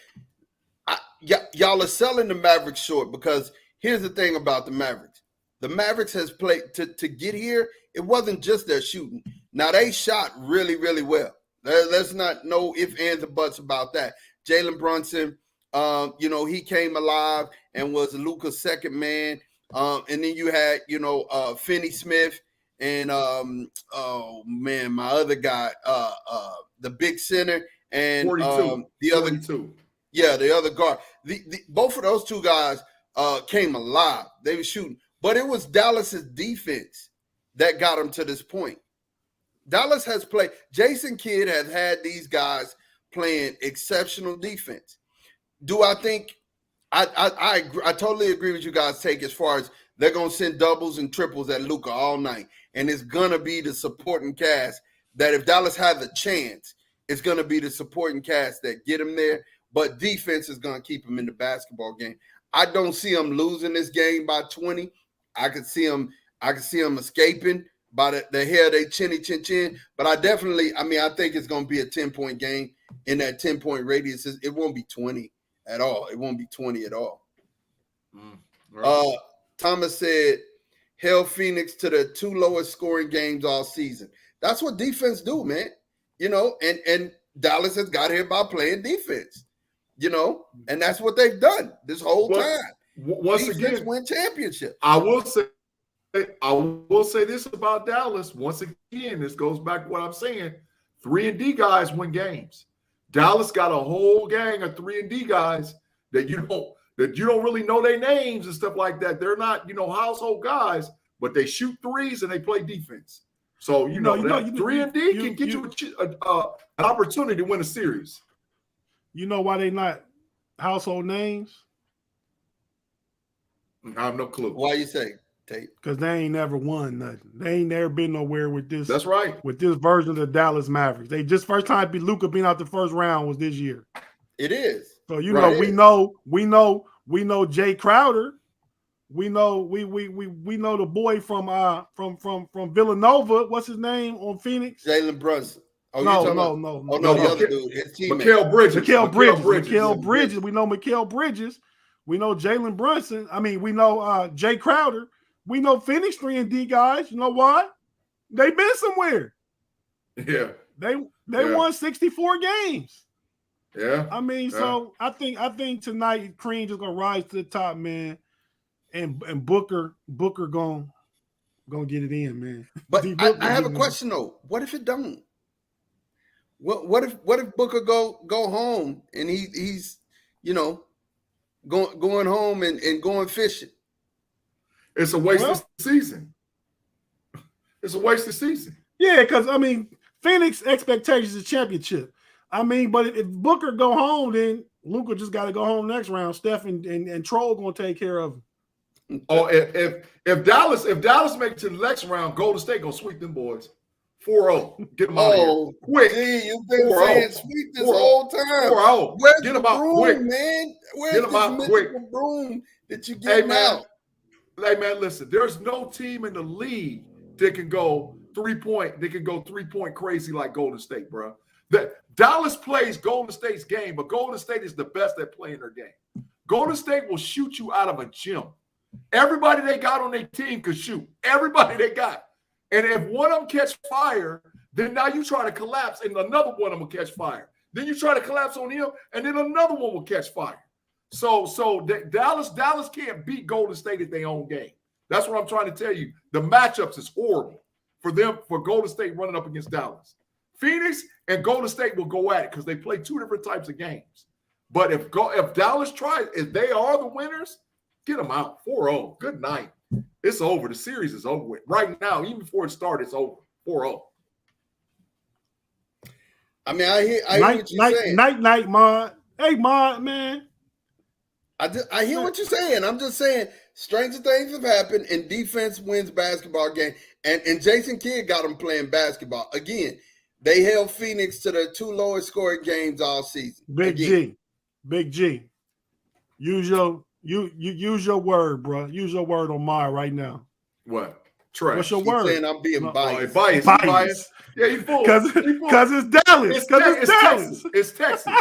Speaker 1: y'all are selling the Mavericks short because here's the thing about the Mavericks. The Mavericks has played to get here. It wasn't just their shooting. Now they shot really, really well. Let's not know ifs, ands, or buts about that. Jalen Brunson, he came alive and was Luka's second man. And then you had, Finney Smith. And my other guy, the big center, and
Speaker 3: 42.
Speaker 1: The other
Speaker 3: 42.
Speaker 1: Yeah, the other guard. The both of those two guys came alive. They were shooting, but it was Dallas's defense that got them to this point. Dallas has played. Jason Kidd has had these guys playing exceptional defense. Do I think? I totally agree with you guys. Take as far as they're gonna send doubles and triples at Luka all night. And it's going to be the supporting cast that if Dallas has a chance, it's going to be the supporting cast that get them there, but defense is going to keep them in the basketball game. I don't see them losing this game by 20. I could see them escaping by the hair of their chin. But I think it's going to be a 10-point game in that 10-point radius. It won't be 20 at all. It won't be 20 at all. Right. Thomas said, held Phoenix to the 2 lowest scoring games all season. That's what defense do, man. And Dallas has got here by playing defense, and that's what they've done this whole time.
Speaker 3: Once
Speaker 1: defense
Speaker 3: again,
Speaker 1: win championships.
Speaker 3: I will say this about Dallas. Once again, this goes back to what I'm saying. 3-and-D guys win games. Dallas got a whole gang of 3-and-D guys that you don't really know their names and stuff like that. They're not, household guys, but they shoot threes and they play defense. So, 3-and-D can get you an opportunity to win a series.
Speaker 2: You know why they not household names?
Speaker 3: I have no clue.
Speaker 1: Why you say, Tate?
Speaker 2: Because they ain't never won nothing. They ain't never been nowhere with this.
Speaker 3: That's right.
Speaker 2: With this version of the Dallas Mavericks. They just first time Luka being out the first round was this year.
Speaker 1: It is.
Speaker 2: So we know Jay Crowder. We know the boy from Villanova. What's his name on Phoenix?
Speaker 1: Jalen Brunson.
Speaker 2: No.
Speaker 1: The other dude, his teammate.
Speaker 3: Mikal
Speaker 2: Bridges. We know Mikal Bridges. We know Jalen Brunson. We know Jay Crowder. We know Phoenix 3-and-D guys. You know why? They've been somewhere.
Speaker 3: Yeah.
Speaker 2: They won 64 games.
Speaker 3: Yeah.
Speaker 2: So I think tonight Cream just gonna rise to the top, man. And Booker gonna get it in, man.
Speaker 1: But I have a question though. What if it don't? What if Booker go home and he's going home and going fishing?
Speaker 3: It's a waste of season. It's a waste of season.
Speaker 2: Yeah, because Phoenix expectations is championship. But if Booker go home, then Luka just got to go home next round. Steph and Troll gonna take care of him.
Speaker 3: Oh, if Dallas make it to the next round, Golden State gonna sweep them boys. 4-0. Get them out of here. Quick.
Speaker 1: Gee, you've been saying sweep this whole time.
Speaker 3: 4-0.
Speaker 1: Where's
Speaker 3: get
Speaker 1: the
Speaker 3: them out
Speaker 1: broom,
Speaker 3: quick,
Speaker 1: man? Where's
Speaker 3: get them out quick.
Speaker 1: Broom that you get out?
Speaker 3: Hey man, listen. There's no team in the league that can go 3-point. They can go 3-point crazy like Golden State, bro. Dallas plays Golden State's game, but Golden State is the best at playing their game. Golden State will shoot you out of a gym. Everybody they got on their team could shoot. Everybody they got. And if one of them catch fire, then now you try to collapse and another one of them will catch fire. Then you try to collapse on him and then another one will catch fire. So Dallas can't beat Golden State at their own game. That's what I'm trying to tell you. The matchups is horrible for Golden State running up against Dallas. Phoenix and Golden State will go at it because they play 2 different types of games. But if Dallas tries, if they are the winners, get them out. 4-0. Good night. It's over. The series is over with. Right now, even before it started, it's over. 4-0.
Speaker 1: I hear what you're saying.
Speaker 2: Night, Mod. Hey, Mod, man.
Speaker 1: I hear what you're saying. I'm just saying stranger things have happened and defense wins basketball game. And Jason Kidd got them playing basketball. Again, they held Phoenix to the 2 lowest scoring games all season.
Speaker 2: Big G. Use your word, bro. Use your word on mine right now.
Speaker 3: What? Trash.
Speaker 2: What's your word?
Speaker 1: Saying I'm being biased.
Speaker 3: Biased. Yeah, you fool.
Speaker 2: Because it's Dallas. It's Dallas.
Speaker 3: It's Texas.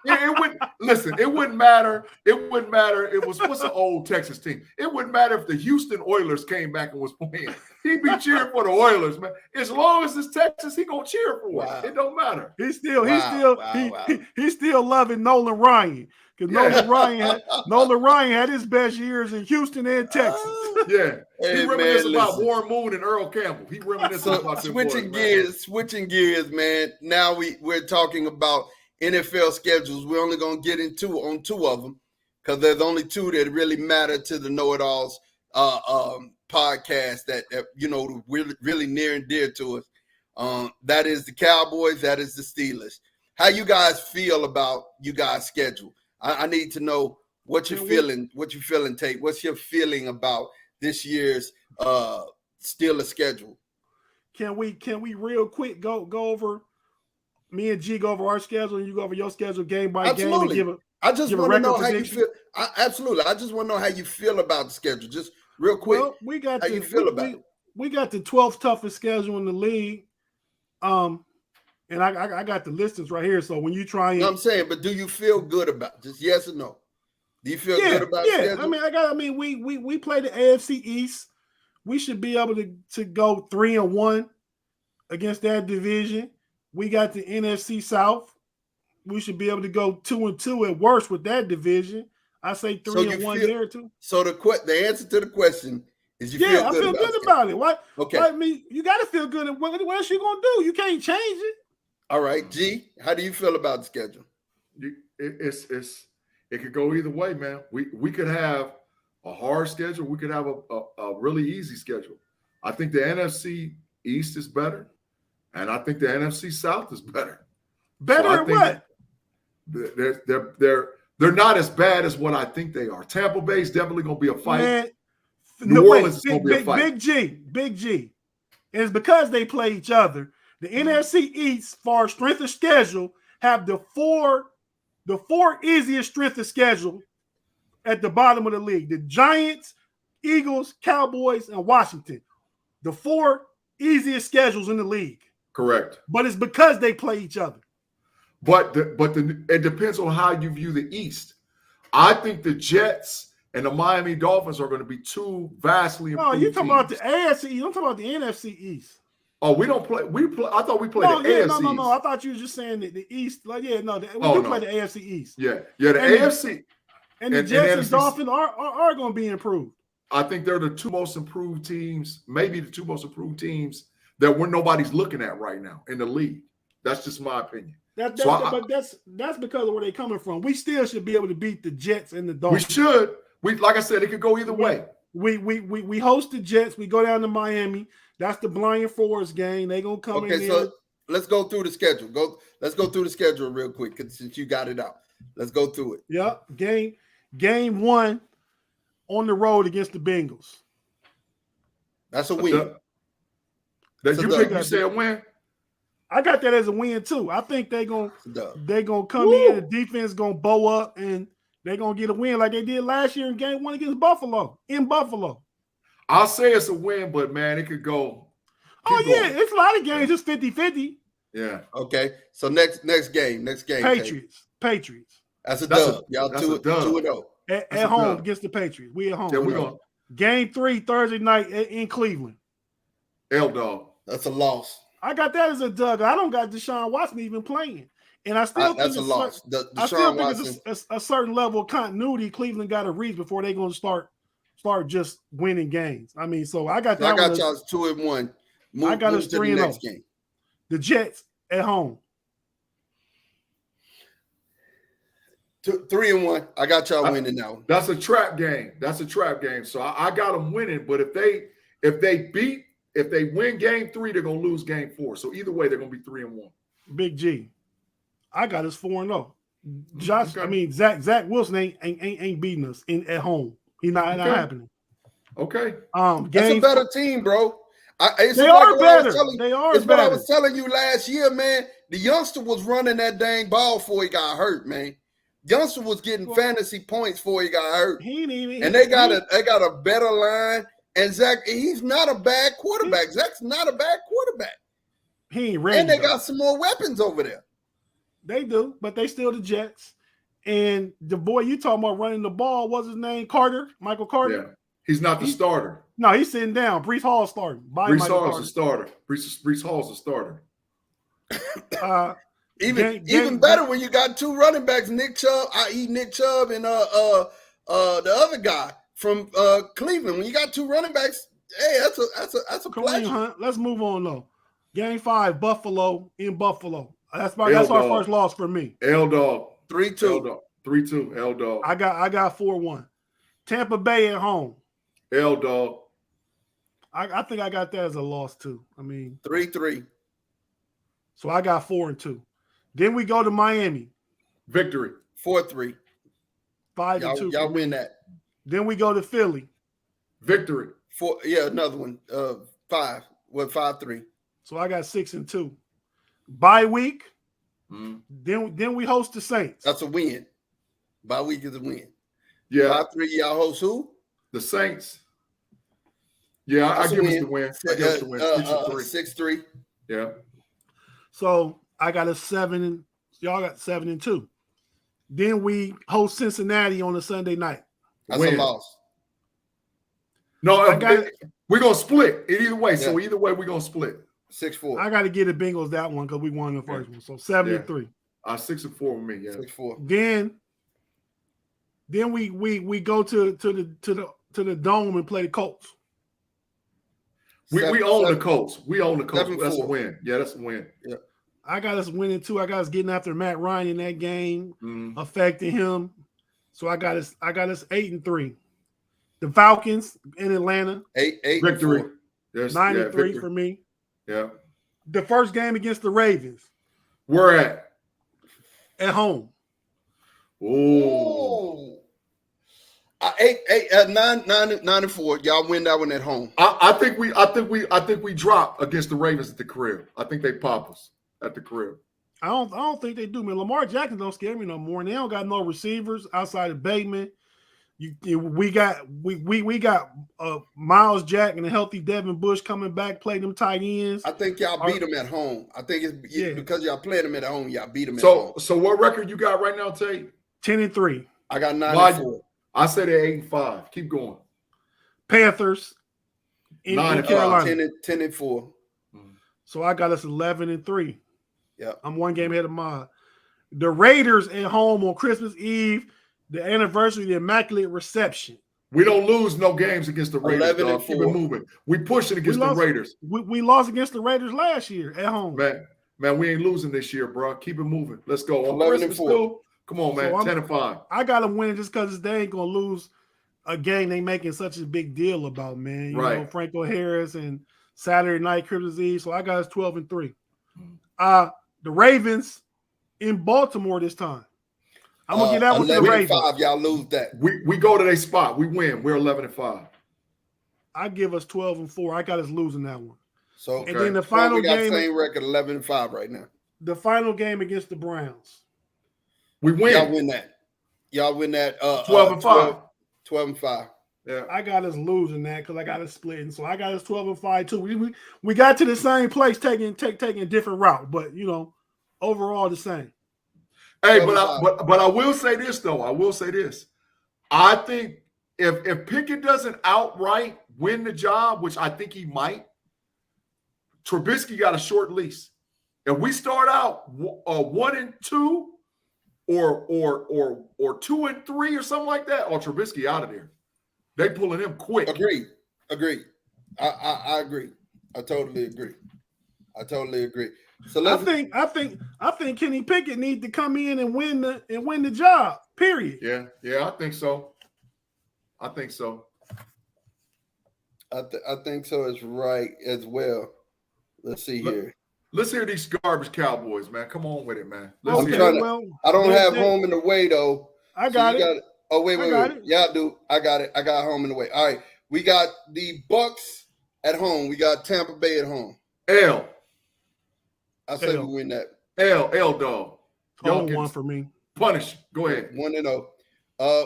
Speaker 3: It wouldn't matter. It wouldn't matter. It was what's an old Texas team? It wouldn't matter if the Houston Oilers came back and was playing. He'd be cheering for the Oilers, man. As long as it's Texas, he gonna cheer for it. It don't matter.
Speaker 2: He's still loving Nolan Ryan. Because Nolan Ryan had his best years in Houston and Texas.
Speaker 3: Yeah. He reminisced about Warren Moon and Earl Campbell. He reminisced about them
Speaker 1: switching gears, man. Now we're talking about NFL schedules. We're only going to get into on 2 of them because there's only 2 that really matter to the KnoItAllz podcast that really near and dear to us. That is the Cowboys. That is the Steelers. How you guys feel about you guys' schedule? I need to know what you're feeling. What you're feeling, Tate? What's your feeling about this year's Steelers schedule?
Speaker 2: Can we real quick go over me and G go over our schedule and you go over your schedule game by game and
Speaker 1: Absolutely. I just want to know how you feel. Absolutely. I just want to know how you feel about the schedule. Just real quick.
Speaker 2: Well, how you
Speaker 1: feel about it?
Speaker 2: We got the 12th toughest schedule in the league. And I got the listings right here. So when you try and
Speaker 1: I'm saying, but do you feel good about it? Just yes or no? Do you feel good about it?
Speaker 2: Yeah. We play the AFC East. We should be able to go 3-1 against that division. We got the NFC South. We should be able to go 2-2 at worst with that division. I say 3-1 there too.
Speaker 1: So the answer to the question is I feel
Speaker 2: good about it. Why?
Speaker 1: Okay.
Speaker 2: I mean, you got to feel good. What else you gonna do? You can't change it.
Speaker 1: All right, G. How do you feel about the schedule?
Speaker 3: It could go either way, man. We could have a hard schedule. We could have a really easy schedule. I think the NFC East is better, and I think the NFC South is better.
Speaker 2: Better at what?
Speaker 3: They're not as bad as what I think they are. Tampa Bay is definitely going to be a fight.
Speaker 2: Man,
Speaker 3: New Orleans is going to be a fight.
Speaker 2: Big G. And it's because they play each other. The NFC East, for strength of schedule, have the four easiest strength of schedule at the bottom of the league. The Giants, Eagles, Cowboys, and Washington. The 4 easiest schedules in the league.
Speaker 3: Correct.
Speaker 2: But it's because they play each other.
Speaker 3: But it depends on how you view the East. I think the Jets and the Miami Dolphins are going to be two vastly improved
Speaker 2: you're talking about the
Speaker 3: teams.
Speaker 2: AFC. I'm talking about the NFC East.
Speaker 3: Oh, we don't play. I thought we played the AFC.
Speaker 2: No. I thought you were just saying the East. Play the AFC East.
Speaker 3: Yeah, the AFC.
Speaker 2: And the Jets and Dolphins are going to be improved.
Speaker 3: I think they're the 2 most improved teams, maybe the 2 most improved teams that nobody's looking at right now in the league. That's just my opinion.
Speaker 2: But that's because of where they're coming from. We still should be able to beat the Jets and the Dolphins.
Speaker 3: We should. Like I said, it could go either way.
Speaker 2: We host the Jets. We go down to Miami. That's the Blind Forest game. They're gonna come in.
Speaker 1: Okay, so let's go through the schedule. Let's go through the schedule real quick since you got it out. Let's go through it.
Speaker 2: Yep. Game 1 on the road against the Bengals.
Speaker 1: That's a win.
Speaker 3: You say a win?
Speaker 2: I got that as a win too. I think they're gonna come in, the defense gonna bow up, and they're gonna get a win like they did last year in game 1 against Buffalo in Buffalo.
Speaker 3: I'll say it's a win, but man, it could go.
Speaker 2: It's a lot of games. It's 50-50.
Speaker 3: Yeah.
Speaker 1: Okay. So next game.
Speaker 2: Patriots.
Speaker 1: That's a dub. Y'all 2-0.
Speaker 2: At home against the Patriots. We at home.
Speaker 3: Yeah, we're going.
Speaker 2: Game 3 Thursday night in Cleveland.
Speaker 3: L-Dog.
Speaker 1: That's a loss.
Speaker 2: I got that as a dub. I don't got Deshaun Watson even playing. And I still think
Speaker 1: that's a loss.
Speaker 2: I still think it's a certain level of continuity Cleveland got to reach before they're going to start just winning games. I mean, so I got that.
Speaker 1: I got y'all 2-1.
Speaker 2: I got us 3-0. The Jets at home.
Speaker 1: 3-1. I got y'all winning now.
Speaker 3: That's a trap game. So I got them winning. But if they win game 3, they're gonna lose game 4. So either way, they're gonna be 3-1.
Speaker 2: Big G. I got us 4-0. Josh, okay. I mean Zach Wilson ain't beating us at home. He's not happening.
Speaker 3: Okay.
Speaker 1: That's a better team, bro.
Speaker 2: They are better. It's
Speaker 1: what I was telling you last year, man. The youngster was running that dang ball before he got hurt, man. Youngster was getting fantasy points before he got hurt. They got a better line. And Zach, he's not a bad quarterback. Zach's not a bad quarterback.
Speaker 2: He ain't ready.
Speaker 1: And they got some more weapons over there.
Speaker 2: They do, but they still the Jets. And the boy you talking about running the ball, what's his name? Michael Carter.
Speaker 3: Yeah. He's not the starter.
Speaker 2: No, he's sitting down. Breece Hall starting.
Speaker 3: Breece Hall's the starter. Breece Hall's the starter.
Speaker 1: Even better when you got 2 running backs, Nick Chubb, and the other guy from Cleveland. When you got 2 running backs, hey, that's a pleasure.
Speaker 2: Hunt. Let's move on though. Game 5, Buffalo in Buffalo. That's our first loss for me.
Speaker 3: L-Dog.
Speaker 1: 3-2.
Speaker 3: 3-2. L-Dog.
Speaker 2: I got 4-1. Tampa Bay at home.
Speaker 3: L-Dog.
Speaker 2: I think I got that as a loss too. I mean
Speaker 1: 3-3.
Speaker 2: So I got 4-2. Then we go to Miami.
Speaker 3: Victory.
Speaker 1: 4-3.
Speaker 2: 5-2.
Speaker 1: Y'all win that.
Speaker 2: Then we go to Philly.
Speaker 3: Victory.
Speaker 1: Another one. 5. 5-3.
Speaker 2: So I got 6-2. Bye week. Then we host the Saints.
Speaker 1: That's a win. Bye week is a win.
Speaker 3: Yeah.
Speaker 1: Bye 3, y'all host who?
Speaker 3: The Saints. Yeah, I give us the win. I give us the win.
Speaker 1: 6-3.
Speaker 3: Yeah.
Speaker 2: So I got a 7, y'all got 7-2. Then we host Cincinnati on a Sunday night.
Speaker 1: That's a loss.
Speaker 3: No, we're gonna split it either way. Yeah. So either way, we're gonna split.
Speaker 1: 6-4.
Speaker 2: I got to get the Bengals that one because we won the first one. So 7-3.
Speaker 3: 6-4 with me. Yeah.
Speaker 1: 6-4.
Speaker 2: Then we go to the dome and play the Colts.
Speaker 3: We own the Colts. We own the Colts. That's a win. Yeah, that's a win.
Speaker 1: Yeah.
Speaker 2: I got us winning too. I got us getting after Matt Ryan in that game, affecting him. So I got us 8-3. The Falcons in Atlanta.
Speaker 1: 8
Speaker 3: victory.
Speaker 2: 9-3 for me.
Speaker 3: Yeah.
Speaker 2: The first game against the Ravens.
Speaker 3: Where at?
Speaker 2: At home.
Speaker 1: Oh. 9-4. Y'all win that one at home.
Speaker 3: I think we drop against the Ravens at the crib. I think they pop us at the crib.
Speaker 2: I don't think they do, man. Lamar Jackson don't scare me no more. And they don't got no receivers outside of Bateman. We got Miles Jack and a healthy Devin Bush coming back, play them tight ends.
Speaker 1: I think y'all beat them at home. I think it's because y'all playing them at home. Y'all beat them at home.
Speaker 3: So what record you got right now, Tate?
Speaker 2: 10-3.
Speaker 1: I got 9-4.
Speaker 3: I said they're 8-5. Keep going.
Speaker 2: Panthers in Carolina.
Speaker 1: 10-4.
Speaker 2: So I got us 11-3.
Speaker 1: Yeah,
Speaker 2: I'm one game ahead of mine. The Raiders at home on Christmas Eve. The anniversary of the Immaculate Reception.
Speaker 3: We don't lose no games against the Raiders. 11-4. Keep it moving. We push it against the Raiders.
Speaker 2: We lost against the Raiders last year at home.
Speaker 3: Man, we ain't losing this year, bro. Keep it moving. Let's go.
Speaker 1: 11-4.
Speaker 3: Come on, man. 10-5.
Speaker 2: I got them winning just because they ain't gonna lose a game they making such a big deal about, man. You know, Franco Harris and Saturday night Christmas Eve. So I got us 12-3. The Ravens in Baltimore this time. I'm gonna get that one to the Ravens.
Speaker 1: 11-5, y'all lose that.
Speaker 3: We go to their spot. We win. We're 11-5.
Speaker 2: I give us 12-4. I got us losing that one.
Speaker 1: So
Speaker 2: and then the final game,
Speaker 1: same record, 11-5 right now.
Speaker 2: The final game against the Browns.
Speaker 3: We win.
Speaker 1: Y'all win that.
Speaker 3: 12-5.
Speaker 1: 12-5.
Speaker 3: Yeah.
Speaker 2: I got us losing that because I got us splitting. So I got us 12-5 too. We got to the same place, taking a different route, but overall the same.
Speaker 3: Hey, but I will say this though. I think if Pickett doesn't outright win the job, which I think he might, Trubisky got a short lease. If we start out 1-2 or 2-3 or something like that, Trubisky out of there. They pulling him quick.
Speaker 1: Agreed. I agree. I totally agree. So
Speaker 2: I think Kenny Pickett needs to come in and win the job. Period.
Speaker 3: Yeah, I think so. I think so
Speaker 1: as right as well. Let's see here.
Speaker 3: Let's hear these garbage Cowboys, man. Come on with it, man.
Speaker 1: I don't have home and away though.
Speaker 2: I got it.
Speaker 1: Oh wait. Yeah, I do. I got it. I got home and away. All right. We got the Bucks at home. We got Tampa Bay at home.
Speaker 3: L.
Speaker 1: I say we win that.
Speaker 3: L dog.
Speaker 2: 0-1 for me.
Speaker 3: Punish. Go ahead.
Speaker 1: 1-0.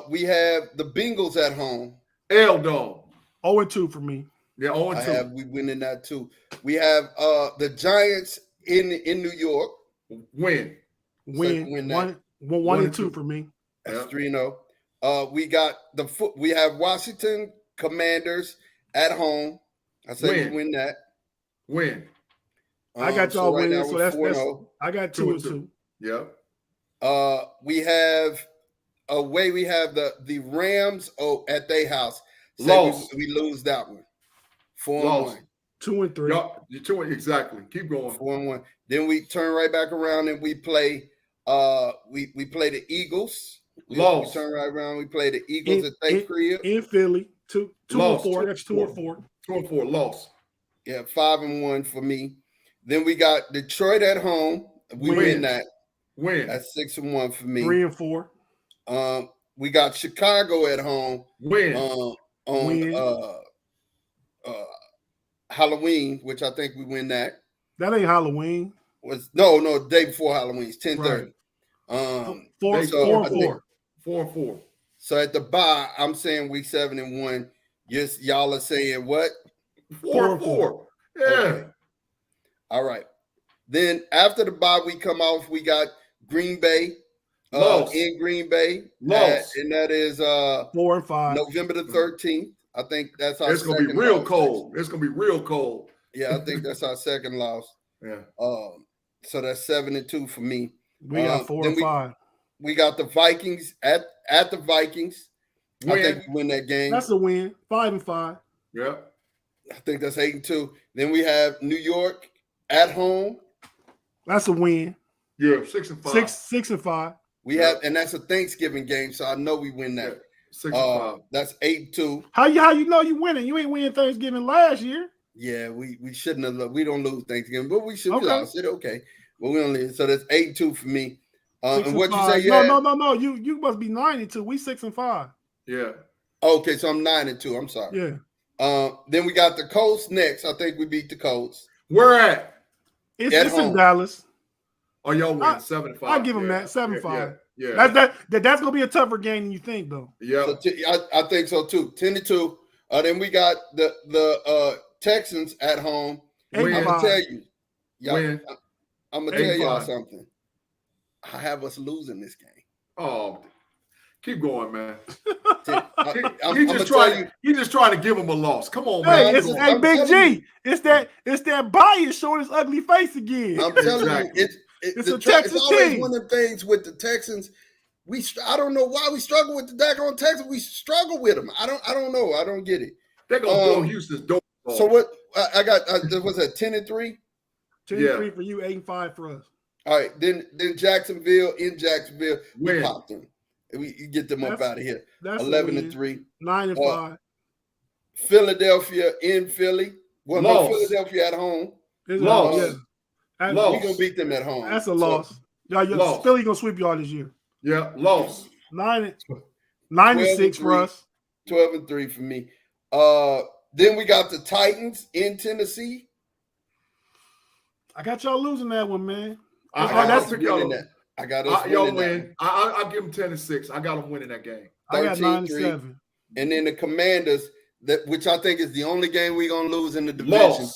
Speaker 1: We have the Bengals at home.
Speaker 3: L dog.
Speaker 2: 0-2 for me.
Speaker 3: Yeah, 0-2.
Speaker 1: We winning that too. We have the Giants in New York.
Speaker 3: Win.
Speaker 2: Win that. 1-2 for me.
Speaker 1: That's 3-0. We have Washington Commanders at home. I say we win that.
Speaker 3: Win.
Speaker 2: I got y'all winning, so that's I got 2-2.
Speaker 3: Yeah.
Speaker 1: We have away. We have the Rams at their house.
Speaker 3: Lost.
Speaker 1: We lose that one. 4-1.
Speaker 2: 2-3.
Speaker 3: You're 2 exactly. Keep going.
Speaker 1: 4-1. Then we turn right back around and we play. We play the Eagles. We turn right around. We play the Eagles at their crib
Speaker 2: in Philly. 2-4. That's 2-4.
Speaker 3: 2-4. Lost.
Speaker 1: Yeah, 5-1 for me. Then we got Detroit at home. We win that. That's 6-1 for me.
Speaker 2: 3-4.
Speaker 1: We got Chicago at home. On Halloween, which I think we win that.
Speaker 2: That ain't Halloween.
Speaker 1: No, day before Halloween. It's 10:30.
Speaker 2: Right. 4 and 4.
Speaker 1: So at the bye, I'm saying week 7 and 1. Yes, y'all are saying what?
Speaker 3: 4 and 4. Yeah.
Speaker 1: Okay. All right. Then after the bye, we come off. We got Green Bay in Green Bay, and that is
Speaker 2: 4 and 5.
Speaker 1: November the 13th. I think that's our.
Speaker 3: It's gonna be real cold. It's gonna be real cold.
Speaker 1: Yeah, I think that's our second loss.
Speaker 3: Yeah.
Speaker 1: So that's 7 and 2 for me.
Speaker 2: We got 4 and 5.
Speaker 1: We got the Vikings at the Vikings. I think we win that game.
Speaker 2: That's a win. 5 and 5.
Speaker 3: Yeah.
Speaker 1: I think that's 8 and 2. Then we have New York at home.
Speaker 2: That's a win.
Speaker 3: Yeah, 6 and 5.
Speaker 2: 6 and 5.
Speaker 1: We have, and that's a Thanksgiving game, so I know we win that.
Speaker 3: Yeah, 6 and 5.
Speaker 1: That's 8 and 2.
Speaker 2: How you know you winning? You ain't winning Thanksgiving last year.
Speaker 1: Yeah, we shouldn't have. We don't lose Thanksgiving, but we should.
Speaker 2: Okay.
Speaker 1: We lost it. Okay, but we only. So that's 8 and 2 for me. And what
Speaker 2: 5.
Speaker 1: you say?
Speaker 2: No. You must be 9 and 2. We 6 and 5.
Speaker 3: Yeah.
Speaker 1: Okay, so I'm 9 and 2. I'm sorry.
Speaker 2: Yeah.
Speaker 1: Then we got the Colts next. I think we beat the Colts.
Speaker 3: Where at?
Speaker 2: It's in Dallas.
Speaker 3: Oh, y'all win 7 and 5.
Speaker 2: I'll give them that 7 and 5.
Speaker 3: Yeah.
Speaker 2: That's gonna be a tougher game than you think, though.
Speaker 3: Yeah.
Speaker 1: So I think so too. 10 and 2. Then we got the Texans at home. I'm gonna tell you, I'm gonna tell y'all something. I have us losing this game.
Speaker 3: Oh, keep going, man.
Speaker 1: He's
Speaker 3: just trying to give him a loss. Come on,
Speaker 2: man.
Speaker 3: Hey,
Speaker 2: Big G. It's that bias showing his ugly face again.
Speaker 1: I'm telling you, it's a Texas team. It's always one of the things with the Texans. I don't know why we struggle with the daggone Texans. We struggle with them. I don't know. I don't get it.
Speaker 3: They're gonna blow Houston's door.
Speaker 1: So what? I got. Was that 10 and 3?
Speaker 2: 10 and 3 for you. 8 and 5 for us.
Speaker 1: All right. Then Jacksonville we popped them. We get them up out of here. That's 11 and 3.
Speaker 2: 9 and 5.
Speaker 1: Philadelphia in Philly. Well, no, Philadelphia at home.
Speaker 2: Loss.
Speaker 1: We're gonna beat them at home.
Speaker 2: That's a loss. Y'all Philly gonna sweep y'all this year.
Speaker 3: Yeah, loss.
Speaker 2: 9 and 6 for us.
Speaker 1: 12 and 3 for me. Then we got the Titans in Tennessee.
Speaker 2: I got y'all losing that one, man.
Speaker 1: I got us
Speaker 3: y'all win. I'll give them 10 and 6. I got them winning that game.
Speaker 2: I got 9 and 7.
Speaker 1: And then the Commanders, which I think is the only game we're gonna lose in the division.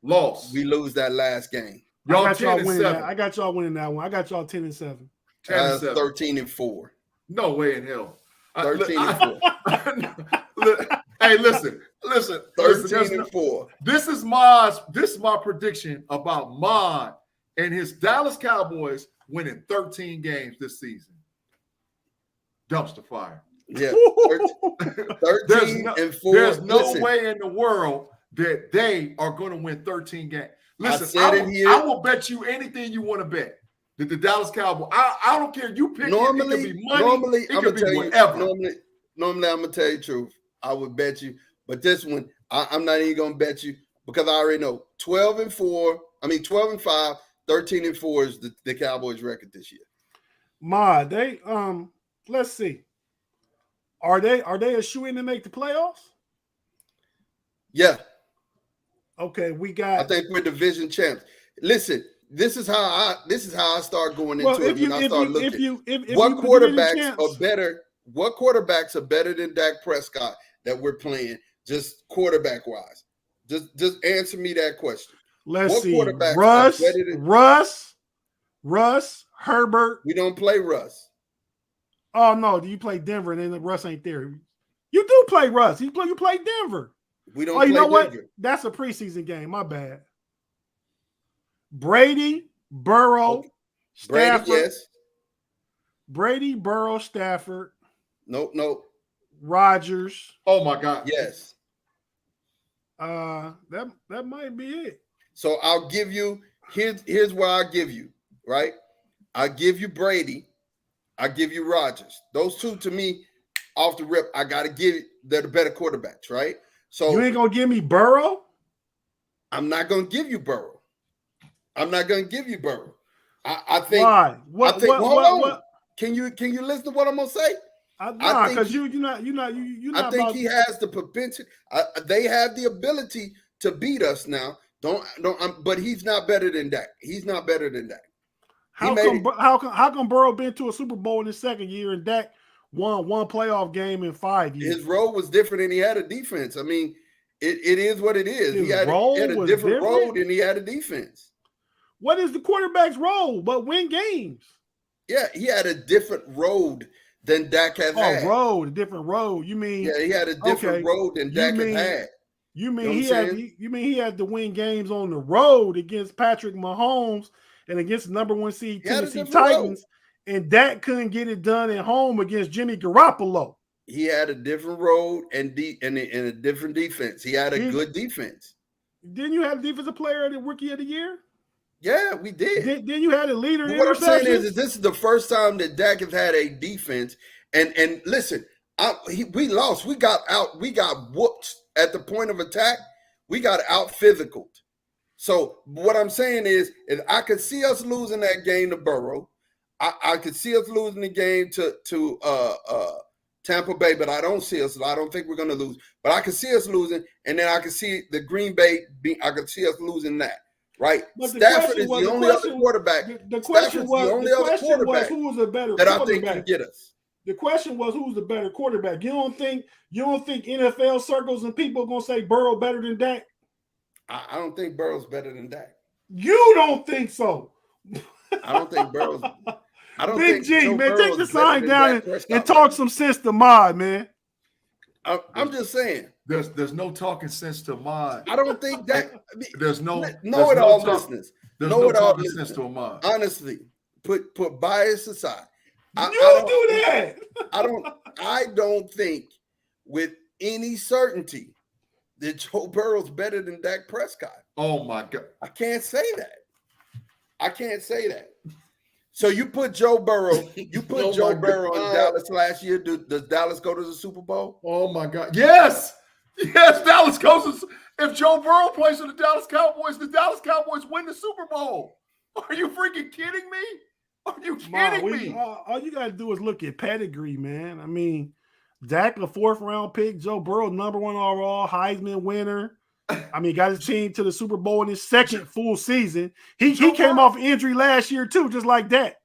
Speaker 3: Loss.
Speaker 1: We lose that last game.
Speaker 3: Y'all
Speaker 2: I got y'all winning
Speaker 3: 7.
Speaker 2: that. I got y'all winning that one. I got y'all 10 and 7.
Speaker 3: 10 and 7.
Speaker 1: 13 and 4.
Speaker 3: No way in hell.
Speaker 1: 13 and
Speaker 3: 4. Hey, listen.
Speaker 1: 13 and 4.
Speaker 3: This is my prediction about Mod and his Dallas Cowboys winning 13 games this season. Dumpster fire.
Speaker 1: Yeah. 13 and 4.
Speaker 3: There's no way in the world that they are going to win 13 games. Listen, I will bet you anything you want to bet that the Dallas Cowboys. I don't care. You pick
Speaker 1: normally,
Speaker 3: it. It could be money.
Speaker 1: Normally,
Speaker 3: I'm gonna tell you.
Speaker 1: Normally, I'm gonna tell you the truth. I would bet you, but this one, I'm not even gonna bet you because I already know 12 and 5, 13 and 4 is the Cowboys' record this year.
Speaker 2: They let's see. Are they a shoe-in to make the playoffs?
Speaker 1: Yeah.
Speaker 2: Okay, we got.
Speaker 1: I think we're division champs. Listen, this is how I start going into it. When I start looking, what quarterbacks are better? What quarterbacks are better than Dak Prescott that we're playing? Just quarterback wise. Just answer me that question.
Speaker 2: Let's see. Russ, Herbert.
Speaker 1: We don't play Russ.
Speaker 2: Oh no, do you play Denver and then Russ ain't there? You do play Russ. You play Denver.
Speaker 1: We don't play
Speaker 2: you know
Speaker 1: Denver.
Speaker 2: What? That's a preseason game. My bad. Brady, Burrow, Stafford.
Speaker 1: Brady, yes.
Speaker 2: Brady, Burrow, Stafford.
Speaker 1: Nope.
Speaker 2: Rodgers.
Speaker 3: Oh my God.
Speaker 1: Yes.
Speaker 2: That might be it.
Speaker 1: So I'll give you here's where I'll give you, right? I give you Brady, I give you Rodgers. Those two to me, off the rip, I gotta give you, they're the better quarterbacks, right? So
Speaker 2: you ain't gonna give me Burrow?
Speaker 1: I'm not gonna give you Burrow. I think
Speaker 2: why?
Speaker 1: Hold on. Can you listen to what I'm gonna say?
Speaker 2: Because you're not.
Speaker 1: I think he has the potential. They have the ability to beat us now But he's not better than Dak. He's not better than Dak.
Speaker 2: How come Burrow been to a Super Bowl in his second year and Dak won one playoff game in 5 years?
Speaker 1: His role was different, and he had a defense. I mean, it is what it is. He had a different role, and he had a defense.
Speaker 2: What is the quarterback's role but win games?
Speaker 1: Yeah, he had a different road than Dak has had.
Speaker 2: A different road. You mean?
Speaker 1: Yeah, he had a different road than Dak has had.
Speaker 2: You mean he had to win games on the road against Patrick Mahomes and against the number 1 seed Tennessee Titans, and Dak couldn't get it done at home against Jimmy Garoppolo.
Speaker 1: He had a different road and a different defense. He had a good defense.
Speaker 2: Didn't you have a defensive player of the rookie of the year?
Speaker 1: Yeah, we did.
Speaker 2: Then you had a leader in
Speaker 1: what I'm saying is
Speaker 2: this
Speaker 1: is the first time that Dak has had a defense. And listen, we lost. We got whooped at the point of attack. We got out physicaled. So what I'm saying is I could see us losing that game to Burrow. I could see us losing the game to Tampa Bay, but I don't see us. I don't think we're going to lose. But I could see us losing, and then I could see the Green Bay. I could see us losing that. Right, Stafford is the only other quarterback.
Speaker 2: The question was who was a better
Speaker 1: that I think can get us.
Speaker 2: The question was who's the better quarterback. You don't think NFL circles and people are gonna say Burrow better than Dak?
Speaker 1: I don't think Burrow's better than Dak.
Speaker 2: You don't think so?
Speaker 1: I don't think Burrow's. I don't
Speaker 2: Big
Speaker 1: think
Speaker 2: G,
Speaker 1: Joe
Speaker 2: man,
Speaker 1: Burrow's
Speaker 2: take the sign down and talk
Speaker 1: better.
Speaker 2: some sense to Mod, man.
Speaker 1: I'm just saying.
Speaker 3: There's no talking sense to Ahmad.
Speaker 1: I don't think that.
Speaker 3: There's no
Speaker 1: know-it-all listeners.
Speaker 3: There's no talking sense to Ahmad.
Speaker 1: Honestly, put bias aside.
Speaker 2: You don't do that.
Speaker 1: I don't think with any certainty that Joe Burrow's better than Dak Prescott.
Speaker 3: Oh my God.
Speaker 1: I can't say that. So you put Joe Burrow, Joe Burrow in Dallas last year. Does Dallas go to the Super Bowl?
Speaker 3: Oh my God. Yes, Dallas goes. If Joe Burrow plays for the Dallas Cowboys win the Super Bowl. Are you freaking kidding me? Are you kidding me?
Speaker 2: All you got to do is look at pedigree, man. I mean, Dak, a 4th round pick, Joe Burrow, number 1 overall, Heisman winner. I mean, got his team to the Super Bowl in his second full season. He came off injury last year too, just like that.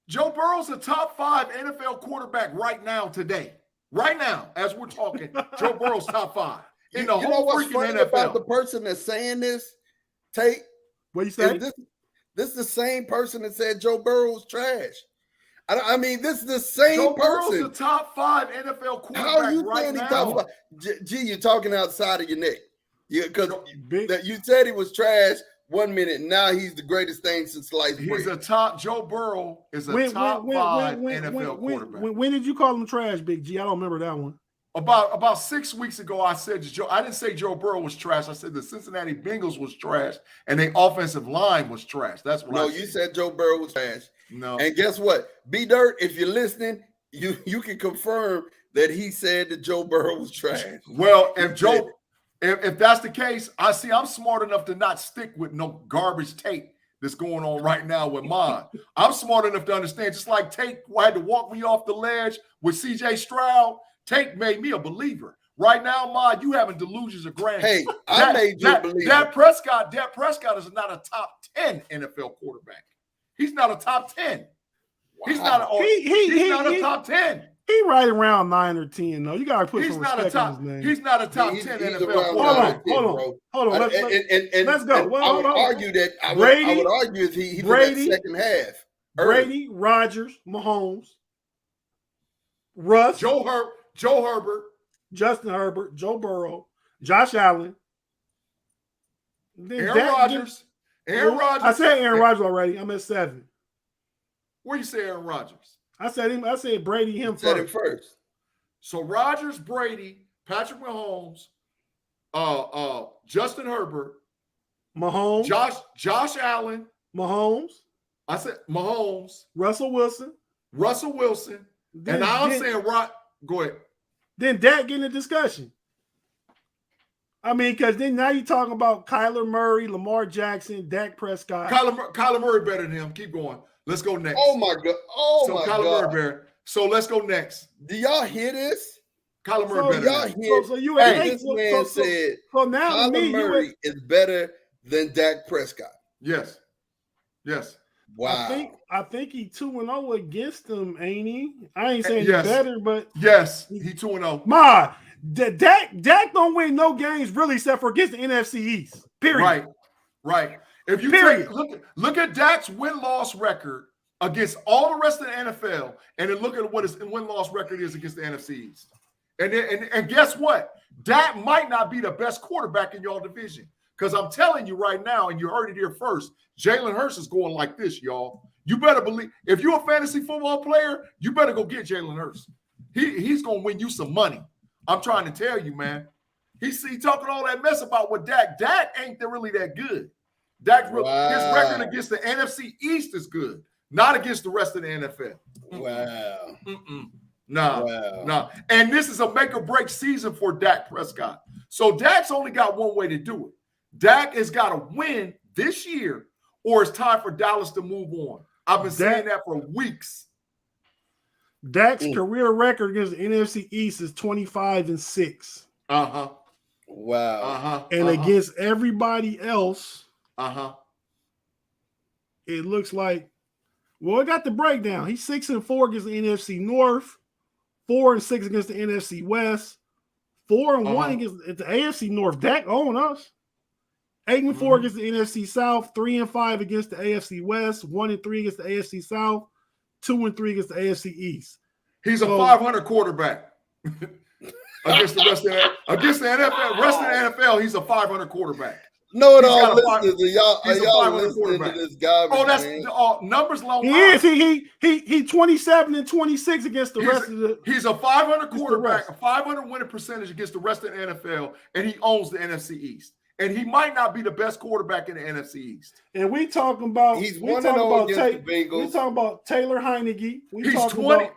Speaker 3: Joe Burrow's a top 5 NFL quarterback right now today. Right now, as we're talking, Joe Burrow's top 5 in the whole freaking NFL.
Speaker 1: About the person that's saying this, Tate?
Speaker 2: What you say?
Speaker 1: This is the same person that said Joe Burrow was trash. I mean, this is the same
Speaker 3: Joe
Speaker 1: person.
Speaker 3: Burrow's the top 5 NFL quarterback
Speaker 1: How are you
Speaker 3: right now.
Speaker 1: Top 5? Gee, you're talking outside of your neck. Because you said he was trash 1 minute. Now he's the greatest thing since sliced bread.
Speaker 3: Joe Burrow is a top 5 NFL quarterback.
Speaker 2: When did you call him trash, Big G? I don't remember that one.
Speaker 3: About 6 weeks ago, I said I didn't say Joe Burrow was trash. I said the Cincinnati Bengals was trash and the offensive line was trash. That's what I said.
Speaker 1: No, you said Joe Burrow was trash.
Speaker 3: No.
Speaker 1: And guess what? B-Dirt, if you're listening, you can confirm that he said that Joe Burrow was trash.
Speaker 3: Well, if that's the case, I'm smart enough to not stick with no garbage tape that's going on right now with mine. I'm smart enough to understand, just like Tate had to walk me off the ledge with C.J. Stroud, Tate made me a believer. Right now, Mod, you having delusions of grandeur.
Speaker 1: Hey, I made you a believer.
Speaker 3: Dak Prescott is not a top 10 NFL quarterback. He's not a top 10. Wow. He's not a top 10.
Speaker 2: He right around 9 or 10, though. You got to put some respect on his name.
Speaker 3: He's not a top 10 NFL quarterback.
Speaker 2: Hold on. Let's go.
Speaker 1: I would argue that I would argue that he's in that second half.
Speaker 2: Brady, Rodgers, Mahomes, Russ,
Speaker 3: Joe Herbert,
Speaker 2: Justin Herbert, Joe Burrow, Josh Allen,
Speaker 3: Aaron Rodgers.
Speaker 2: I said Aaron Rodgers already. I'm at 7.
Speaker 3: Where you say Aaron Rodgers?
Speaker 2: I said Brady him first.
Speaker 3: So Rodgers, Brady, Patrick Mahomes, Justin Herbert,
Speaker 2: Mahomes,
Speaker 3: Josh Allen,
Speaker 2: Mahomes.
Speaker 3: I said Mahomes,
Speaker 2: Russell Wilson.
Speaker 3: And now I'm saying go ahead.
Speaker 2: Then Dak get in the discussion. I mean, because then now you're talking about Kyler Murray, Lamar Jackson, Dak Prescott.
Speaker 3: Kyler Murray better than him. Keep going. Let's go next.
Speaker 1: Oh my God.
Speaker 3: Kyler Murray better. So let's go next.
Speaker 1: Do y'all hear this?
Speaker 3: Kyler Murray better.
Speaker 1: Y'all hear?
Speaker 2: So you
Speaker 1: this man said
Speaker 2: so now
Speaker 1: Kyler Murray is better than Dak Prescott.
Speaker 3: Yes.
Speaker 1: Wow.
Speaker 2: I think he 2-0 against them, ain't he? I ain't saying
Speaker 3: Yes.
Speaker 2: he's better, but
Speaker 3: yes, he 2-0.
Speaker 2: Ma, Dak don't win no games really except for against the NFC East. Period.
Speaker 3: Right. If you look at Dak's win-loss record against all the rest of the NFL, and then look at what his win-loss record is against the NFC East. And guess what? Dak might not be the best quarterback in y'all division. Because I'm telling you right now, and you heard it here first, Jalen Hurts is going like this, y'all. You better believe, if you're a fantasy football player, you better go get Jalen Hurts. He's going to win you some money. I'm trying to tell you, man. He's talking all that mess about what Dak. Dak ain't really that good. His record against the NFC East is good, not against the rest of the NFL.
Speaker 1: Wow.
Speaker 3: No. And this is a make or break season for Dak Prescott. So Dak's only got one way to do it. Dak has got to win this year, or it's time for Dallas to move on. I've been saying that for weeks.
Speaker 2: Dak's career record against the NFC East is 25-6.
Speaker 1: Wow.
Speaker 2: And against everybody else, it looks like, well, I got the breakdown. He's 6-4 against the NFC North, 4-6 against the NFC West, 4-1 against the AFC North. Dak own us. 8-4 against the NFC South, 3-5 against the AFC West, 1-3 against the AFC South, 2-3 against the AFC East.
Speaker 3: He's a 500 quarterback against the rest of the NFL. Rest of the NFL, he's a 500 quarterback.
Speaker 1: Know it all, listeners. Y'all listening to this garbage?
Speaker 3: Oh, that's numbers long.
Speaker 2: He is. He 27-26 against the rest of the.
Speaker 3: He's a 500 quarterback, a 500 winning percentage against the rest of the NFL, and he owns the NFC East. And he might not be the best quarterback in the NFC East.
Speaker 2: And we talking about
Speaker 1: he's 1-0 against the Bengals.
Speaker 2: We talking about Taylor Heineke.
Speaker 3: He's 20.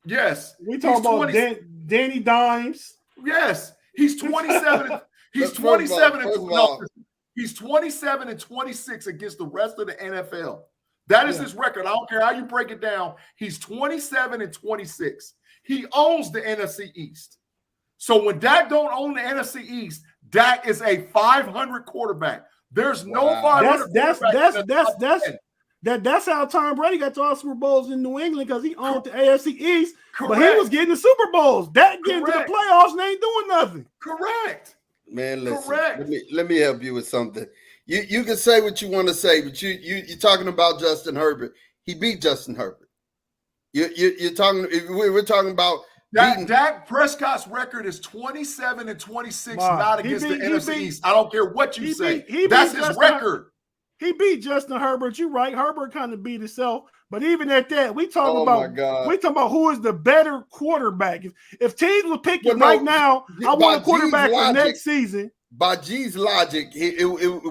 Speaker 3: Yes.
Speaker 2: We talking about Danny Dimes.
Speaker 3: Yes. He's 27. He's 27 He's 27-26 against the rest of the NFL. That is his record. I don't care how you break it down. He's 27-26. He owns the NFC East. So when Dak don't own the NFC East, Dak is a 500 quarterback. There's no 500.
Speaker 2: That's how Tom Brady got to all Super Bowls in New England, because he owned the AFC East,
Speaker 3: Correct.
Speaker 2: But he was getting the Super Bowls. Dak getting to the playoffs and ain't doing nothing.
Speaker 3: Correct.
Speaker 1: Man, listen. Let me help you with something. You can say what you want to say, but you're talking about Justin Herbert. He beat Justin Herbert. You're talking. We're talking about.
Speaker 3: Dak Prescott's record is 27-26, not against the NFC East. I don't care what you say. That's his record.
Speaker 2: He beat Justin Herbert. You're right. Herbert kind of beat himself. But even at that, we talking about who is the better quarterback. If teams were picking right now, I want a quarterback for next season.
Speaker 1: By G's logic, it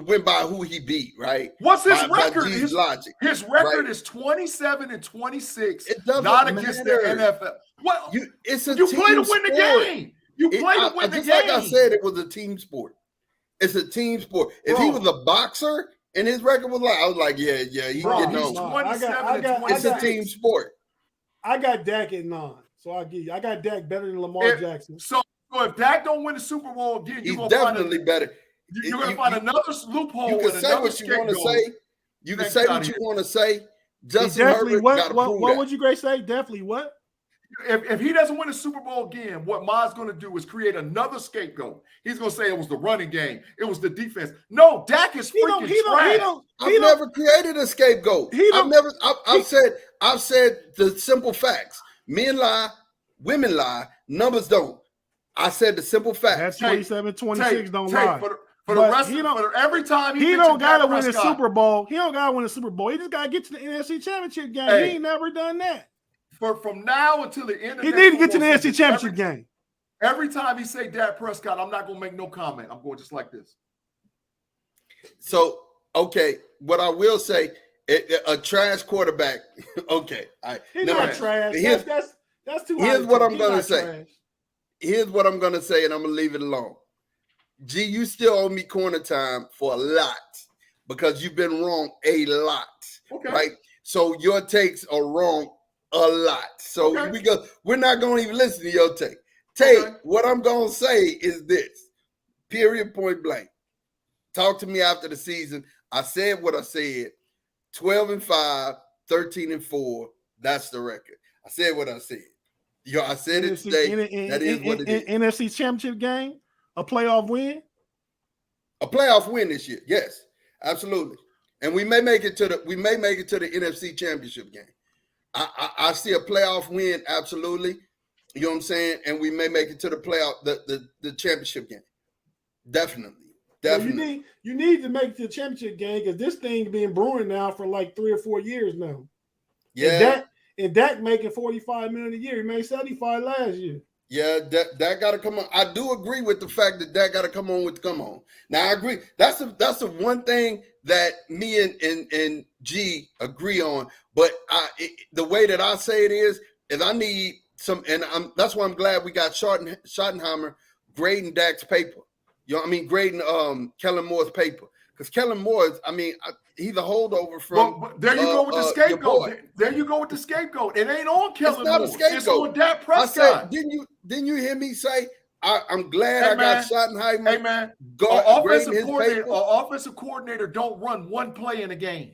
Speaker 1: went by who he beat, right?
Speaker 3: What's his record?
Speaker 1: By G's logic.
Speaker 3: His record is 27-26, not against the NFL. What? You play to win the game. You play to win the game.
Speaker 1: Like I said, it was a team sport. It's a team sport. If he was a boxer and his record was I was like, yeah, he's getting on. It's a team sport.
Speaker 2: I got Dak at 9, so I'll give you. I got Dak better than Lamar Jackson.
Speaker 3: So if Dak don't win the Super Bowl again,
Speaker 1: he's definitely better.
Speaker 3: You're going to find another loophole.
Speaker 1: You can say what you want to say. You can say what you want to say. Justin Herbert got to prove that.
Speaker 2: What would you guys say? Definitely what?
Speaker 3: If he doesn't win the Super Bowl again, what Ma's going to do is create another scapegoat. He's going to say it was the running game. It was the defense. No, Dak is freaking trash.
Speaker 1: I've never created a scapegoat. I've said the simple facts. Men lie, women lie, numbers don't. I said the simple facts.
Speaker 2: That 27-26 don't lie.
Speaker 3: For the rest of every time
Speaker 2: he don't gotta win a Super Bowl. He don't gotta win a Super Bowl. He just gotta get to the NFC Championship game. He ain't never done that.
Speaker 3: From now until the end of
Speaker 2: he need to get to the NFC Championship game.
Speaker 3: Every time he say Dak Prescott, I'm not gonna make no comment. I'm going just like this.
Speaker 1: So, okay, what I will say, a trash quarterback. Okay,
Speaker 2: he's not trash. That's too high.
Speaker 1: Here's what I'm gonna say. Here's what I'm gonna say, and I'm gonna leave it alone. G, you still owe me corner time for a lot because you've been wrong a lot. Okay. Right? So your takes are wrong a lot. So we're not gonna even listen to your take. What I'm gonna say is this. Period, point blank. Talk to me after the season. I said what I said. 12-5, 13-4. That's the record. I said what I said. I said it today. That is what it is.
Speaker 2: NFC Championship game, a playoff win.
Speaker 1: A playoff win this year. Yes, absolutely. And we may make it to the NFC Championship game. I see a playoff win, absolutely. You know what I'm saying? And we may make it to the playoff, the championship game. Definitely.
Speaker 2: Well, you need to make it to the championship game because this thing been brewing now for like 3 or 4 years now.
Speaker 1: Yeah.
Speaker 2: And Dak making $45 million a year. He made $75 last year.
Speaker 1: Yeah, that got to come on. I do agree with the fact that got to come on. Now I agree. That's the one thing that me and G agree on. But the way that I say it is I need some, and that's why I'm glad we got Schottenheimer grading Dak's paper. You know what I mean? Grading Kellen Moore's paper. Because Kellen Moore, he's a holdover from.
Speaker 3: But there you go with the scapegoat. There you go with the scapegoat. It ain't on Kellen Moore. It's on Dak Prescott.
Speaker 1: I said, didn't you hear me say? I'm glad got Schottenheimer.
Speaker 3: Hey man, our offensive coordinator don't run one play in a game.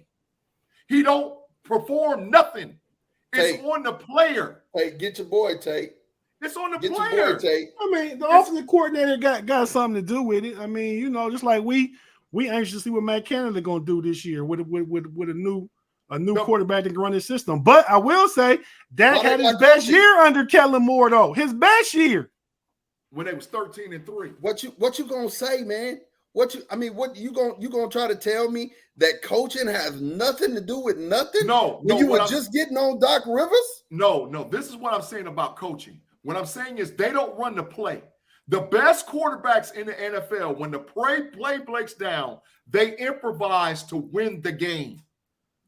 Speaker 3: He don't perform nothing. It's on the player.
Speaker 1: Hey, get your boy, Tate.
Speaker 3: It's on the
Speaker 1: get
Speaker 3: player.
Speaker 1: Your boy, Tate.
Speaker 2: I mean, the offensive coordinator got something to do with it. I mean, just like we anxious to see what Matt Canada going to do this year with a new quarterback that can run his system. But I will say Dak had his best year under Kellen Moore, though. His best year.
Speaker 3: When they was 13-3.
Speaker 1: What you gonna say, man? What you gonna try to tell me that coaching has nothing to do with nothing?
Speaker 3: No,
Speaker 1: when you were just getting on Doc Rivers?
Speaker 3: No. This is what I'm saying about coaching. What I'm saying is they don't run the play. The best quarterbacks in the NFL, when the play breaks down, they improvise to win the game.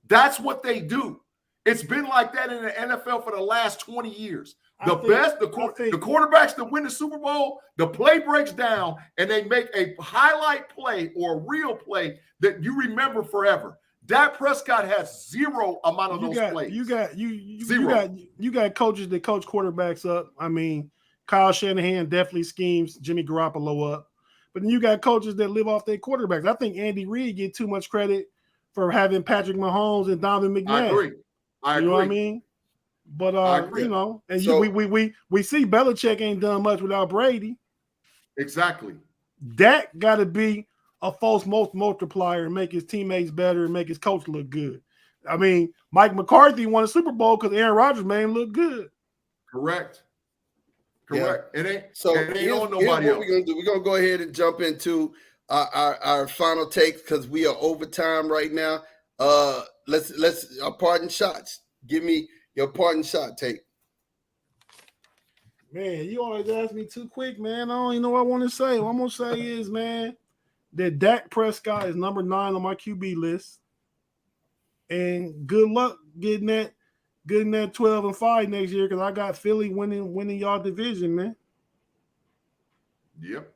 Speaker 3: That's what they do. It's been like that in the NFL for the last 20 years. The quarterbacks that win the Super Bowl, the play breaks down and they make a highlight play or a real play that you remember forever. Dak Prescott has zero amount of those plays.
Speaker 2: You got coaches that coach quarterbacks up. I mean, Kyle Shanahan definitely schemes Jimmy Garoppolo up. But then you got coaches that live off their quarterbacks. I think Andy Reid get too much credit for having Patrick Mahomes and Donovan McNabb.
Speaker 3: I agree.
Speaker 2: You know what I mean? But and so, we see Belichick ain't done much without Brady.
Speaker 3: Exactly.
Speaker 2: Dak got to be a false multiplier and make his teammates better and make his coach look good. I mean, Mike McCarthy won a Super Bowl because Aaron Rodgers made him look good.
Speaker 3: Correct.
Speaker 1: Yeah.
Speaker 3: It ain't
Speaker 1: on nobody else. We're gonna do. We're gonna go ahead and jump into our final takes because we are overtime right now. Let's parting shots. Give me your parting shot, Tate.
Speaker 2: Man, you always ask me too quick, man. I don't even know what I want to say. What I'm gonna say is, man, that Dak Prescott is number 9 on my QB list. And good luck getting that 12-5 next year because I got Philly winning y'all division, man.
Speaker 3: Yep.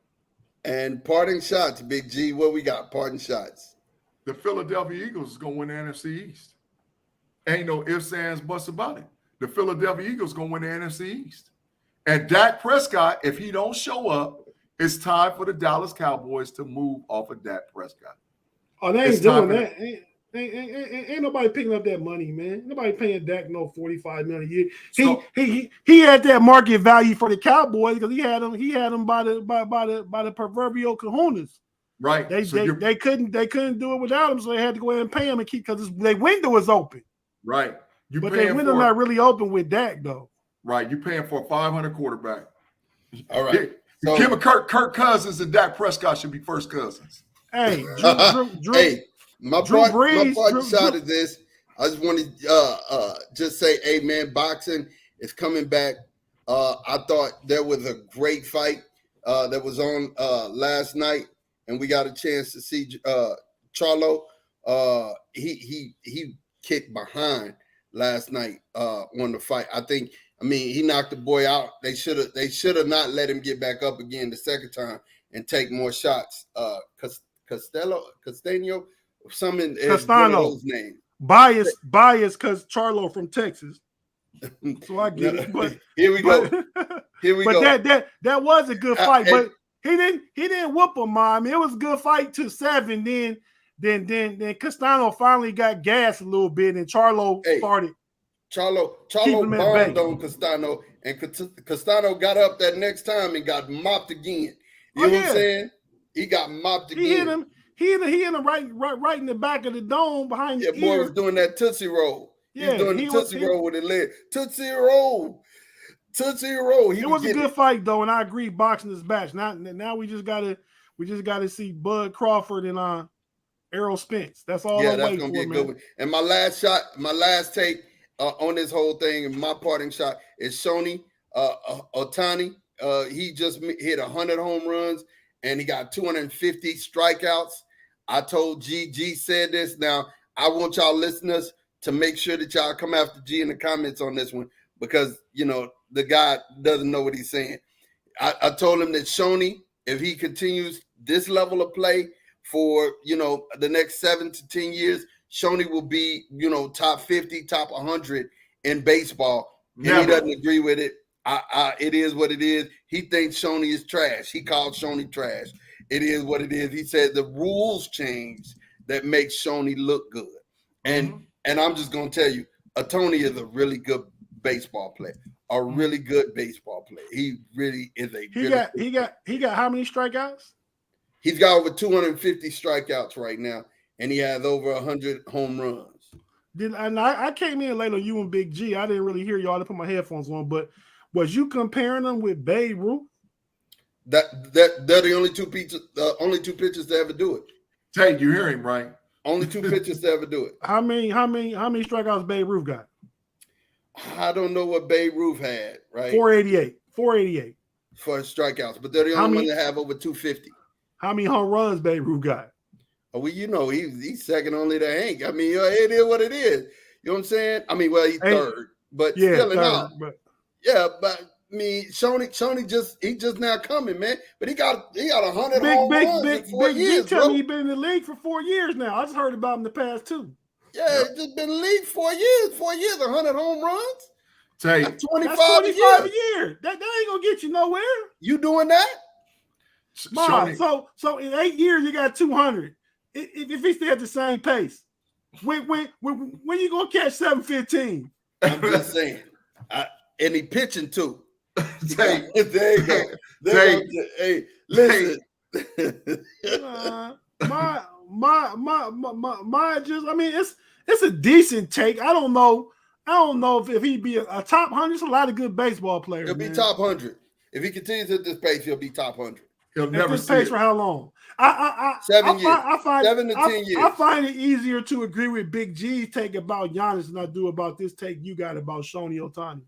Speaker 1: And parting shots, Big G. What we got? Parting shots.
Speaker 3: The Philadelphia Eagles is gonna win the NFC East. Ain't no ifs, ands, buts about it. The Philadelphia Eagles gonna win the NFC East. And Dak Prescott, if he don't show up, it's time for the Dallas Cowboys to move off of Dak Prescott.
Speaker 2: Oh, they ain't doing that. Ain't nobody picking up that money, man. Nobody paying Dak no $45 million a year. He had that market value for the Cowboys because he had them by the proverbial kahunas.
Speaker 3: Right.
Speaker 2: They couldn't do it without him, so they had to go ahead and pay him and keep because their window is open.
Speaker 3: Right.
Speaker 2: But their window not really open with Dak though.
Speaker 3: Right. You're paying for a 500 quarterback.
Speaker 1: All right.
Speaker 3: So, Kim and Kirk Cousins and Dak Prescott should be first cousins.
Speaker 2: Hey, Drew,
Speaker 1: hey, my part shot is this. I just want to just say, hey man, boxing is coming back. I thought there was a great fight that was on last night, and we got a chance to see Charlo. He kicked behind last night on the fight. I mean, he knocked the boy out. They should have not let him get back up again the second time and take more shots. Castano, something is one of those names.
Speaker 2: Bias, because Charlo from Texas. So I get it. But
Speaker 1: here we go.
Speaker 2: But that was a good fight. He didn't whoop him, man. I mean, it was a good fight to 7. Then Castano finally got gas a little bit, and Charlo started.
Speaker 1: Charlo bombed on Castano, and Castano got up that next time and got mopped again. You know what I'm saying? He got mopped again.
Speaker 2: He hit him right in the back of the dome behind the ear.
Speaker 1: Boy was doing that Tootsie Roll.
Speaker 2: Yeah,
Speaker 1: he was doing the Tootsie Roll with his leg. Tootsie Roll. It was a good fight though, and I agree. Boxing is back. Now we just gotta see Bud Crawford and Errol Spence. That's all. Yeah, that's gonna be a good one. And my last take on this whole thing, and my parting shot is Shoni Otani. He just hit 100 home runs and he got 250 strikeouts. I told G said this. Now I want y'all listeners to make sure that y'all come after G in the comments on this one, because the guy doesn't know what he's saying. I told him that Shoni, if he continues this level of play for the next 7 to 10 years, Shoni will be top 50, top 100 in baseball. Never. And he doesn't agree with it. It is what it is. He thinks Shoni is trash. He called Shoni trash. It is what it is. He said the rules changed that makes Shoni look good. And I'm just gonna tell you, Otani is a really good baseball player. A really good baseball player. He really is a
Speaker 2: he got how many strikeouts?
Speaker 1: He's got over 250 strikeouts right now, and he has over 100 home runs.
Speaker 2: I came in late on you and Big G. I didn't really hear y'all to put my headphones on, but was you comparing them with Babe Ruth?
Speaker 1: They're the only two pitchers to ever do it.
Speaker 3: Tate, you hear him, right?
Speaker 1: Only two pitchers to ever do it.
Speaker 2: How many strikeouts Babe Ruth got?
Speaker 1: I don't know what Babe Ruth had, right?
Speaker 2: 488
Speaker 1: for strikeouts, but they're the only ones that have over 250.
Speaker 2: How many home runs Babe Ruth got?
Speaker 1: Well, he's second only to Hank. I mean, it is what it is. You know what I'm saying? I mean, well, he's third, but still out. But I mean, Shoni just now coming, man. But he got 100 home runs in 4 years.
Speaker 2: Tell me he's been in the league for 4 years now. I just heard about him the past 2.
Speaker 1: Yeah, he's just been in the league 4 years. 4 years, 100 home runs.
Speaker 3: That's
Speaker 1: 25
Speaker 2: a year. That ain't gonna get you nowhere.
Speaker 1: You doing that?
Speaker 2: So in 8 years you got 200. If he stay at the same pace, when you gonna catch 715?
Speaker 1: I'm just saying. And he pitching too.
Speaker 3: There
Speaker 1: you go. Hey, listen.
Speaker 2: It's a decent take. I don't know if he'd be a top 100. There's a lot of good baseball players.
Speaker 1: He'll be top 100. If he continues at this pace, he'll be top 100.
Speaker 3: He'll never
Speaker 2: see pace for how long?
Speaker 1: 7 years. 7 to 10 years.
Speaker 2: I find it easier to agree with Big G's take about Giannis than I do about this take you got about Shoni Otani.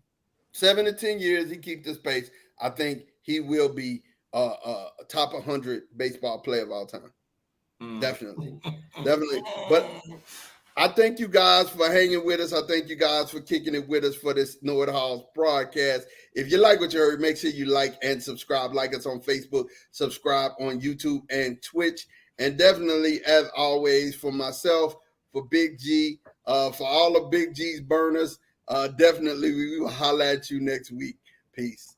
Speaker 1: 7 to 10 years, he keeps this pace. I think he will be a top 100 baseball player of all time. Definitely. But I thank you guys for hanging with us. I thank you guys for kicking it with us for this KnoItAllz broadcast. If you like what you heard, make sure you like and subscribe. Like us on Facebook, subscribe on YouTube and Twitch. And definitely, as always, for myself, for Big G, for all of Big G's burners, definitely we will holler at you next week. Peace.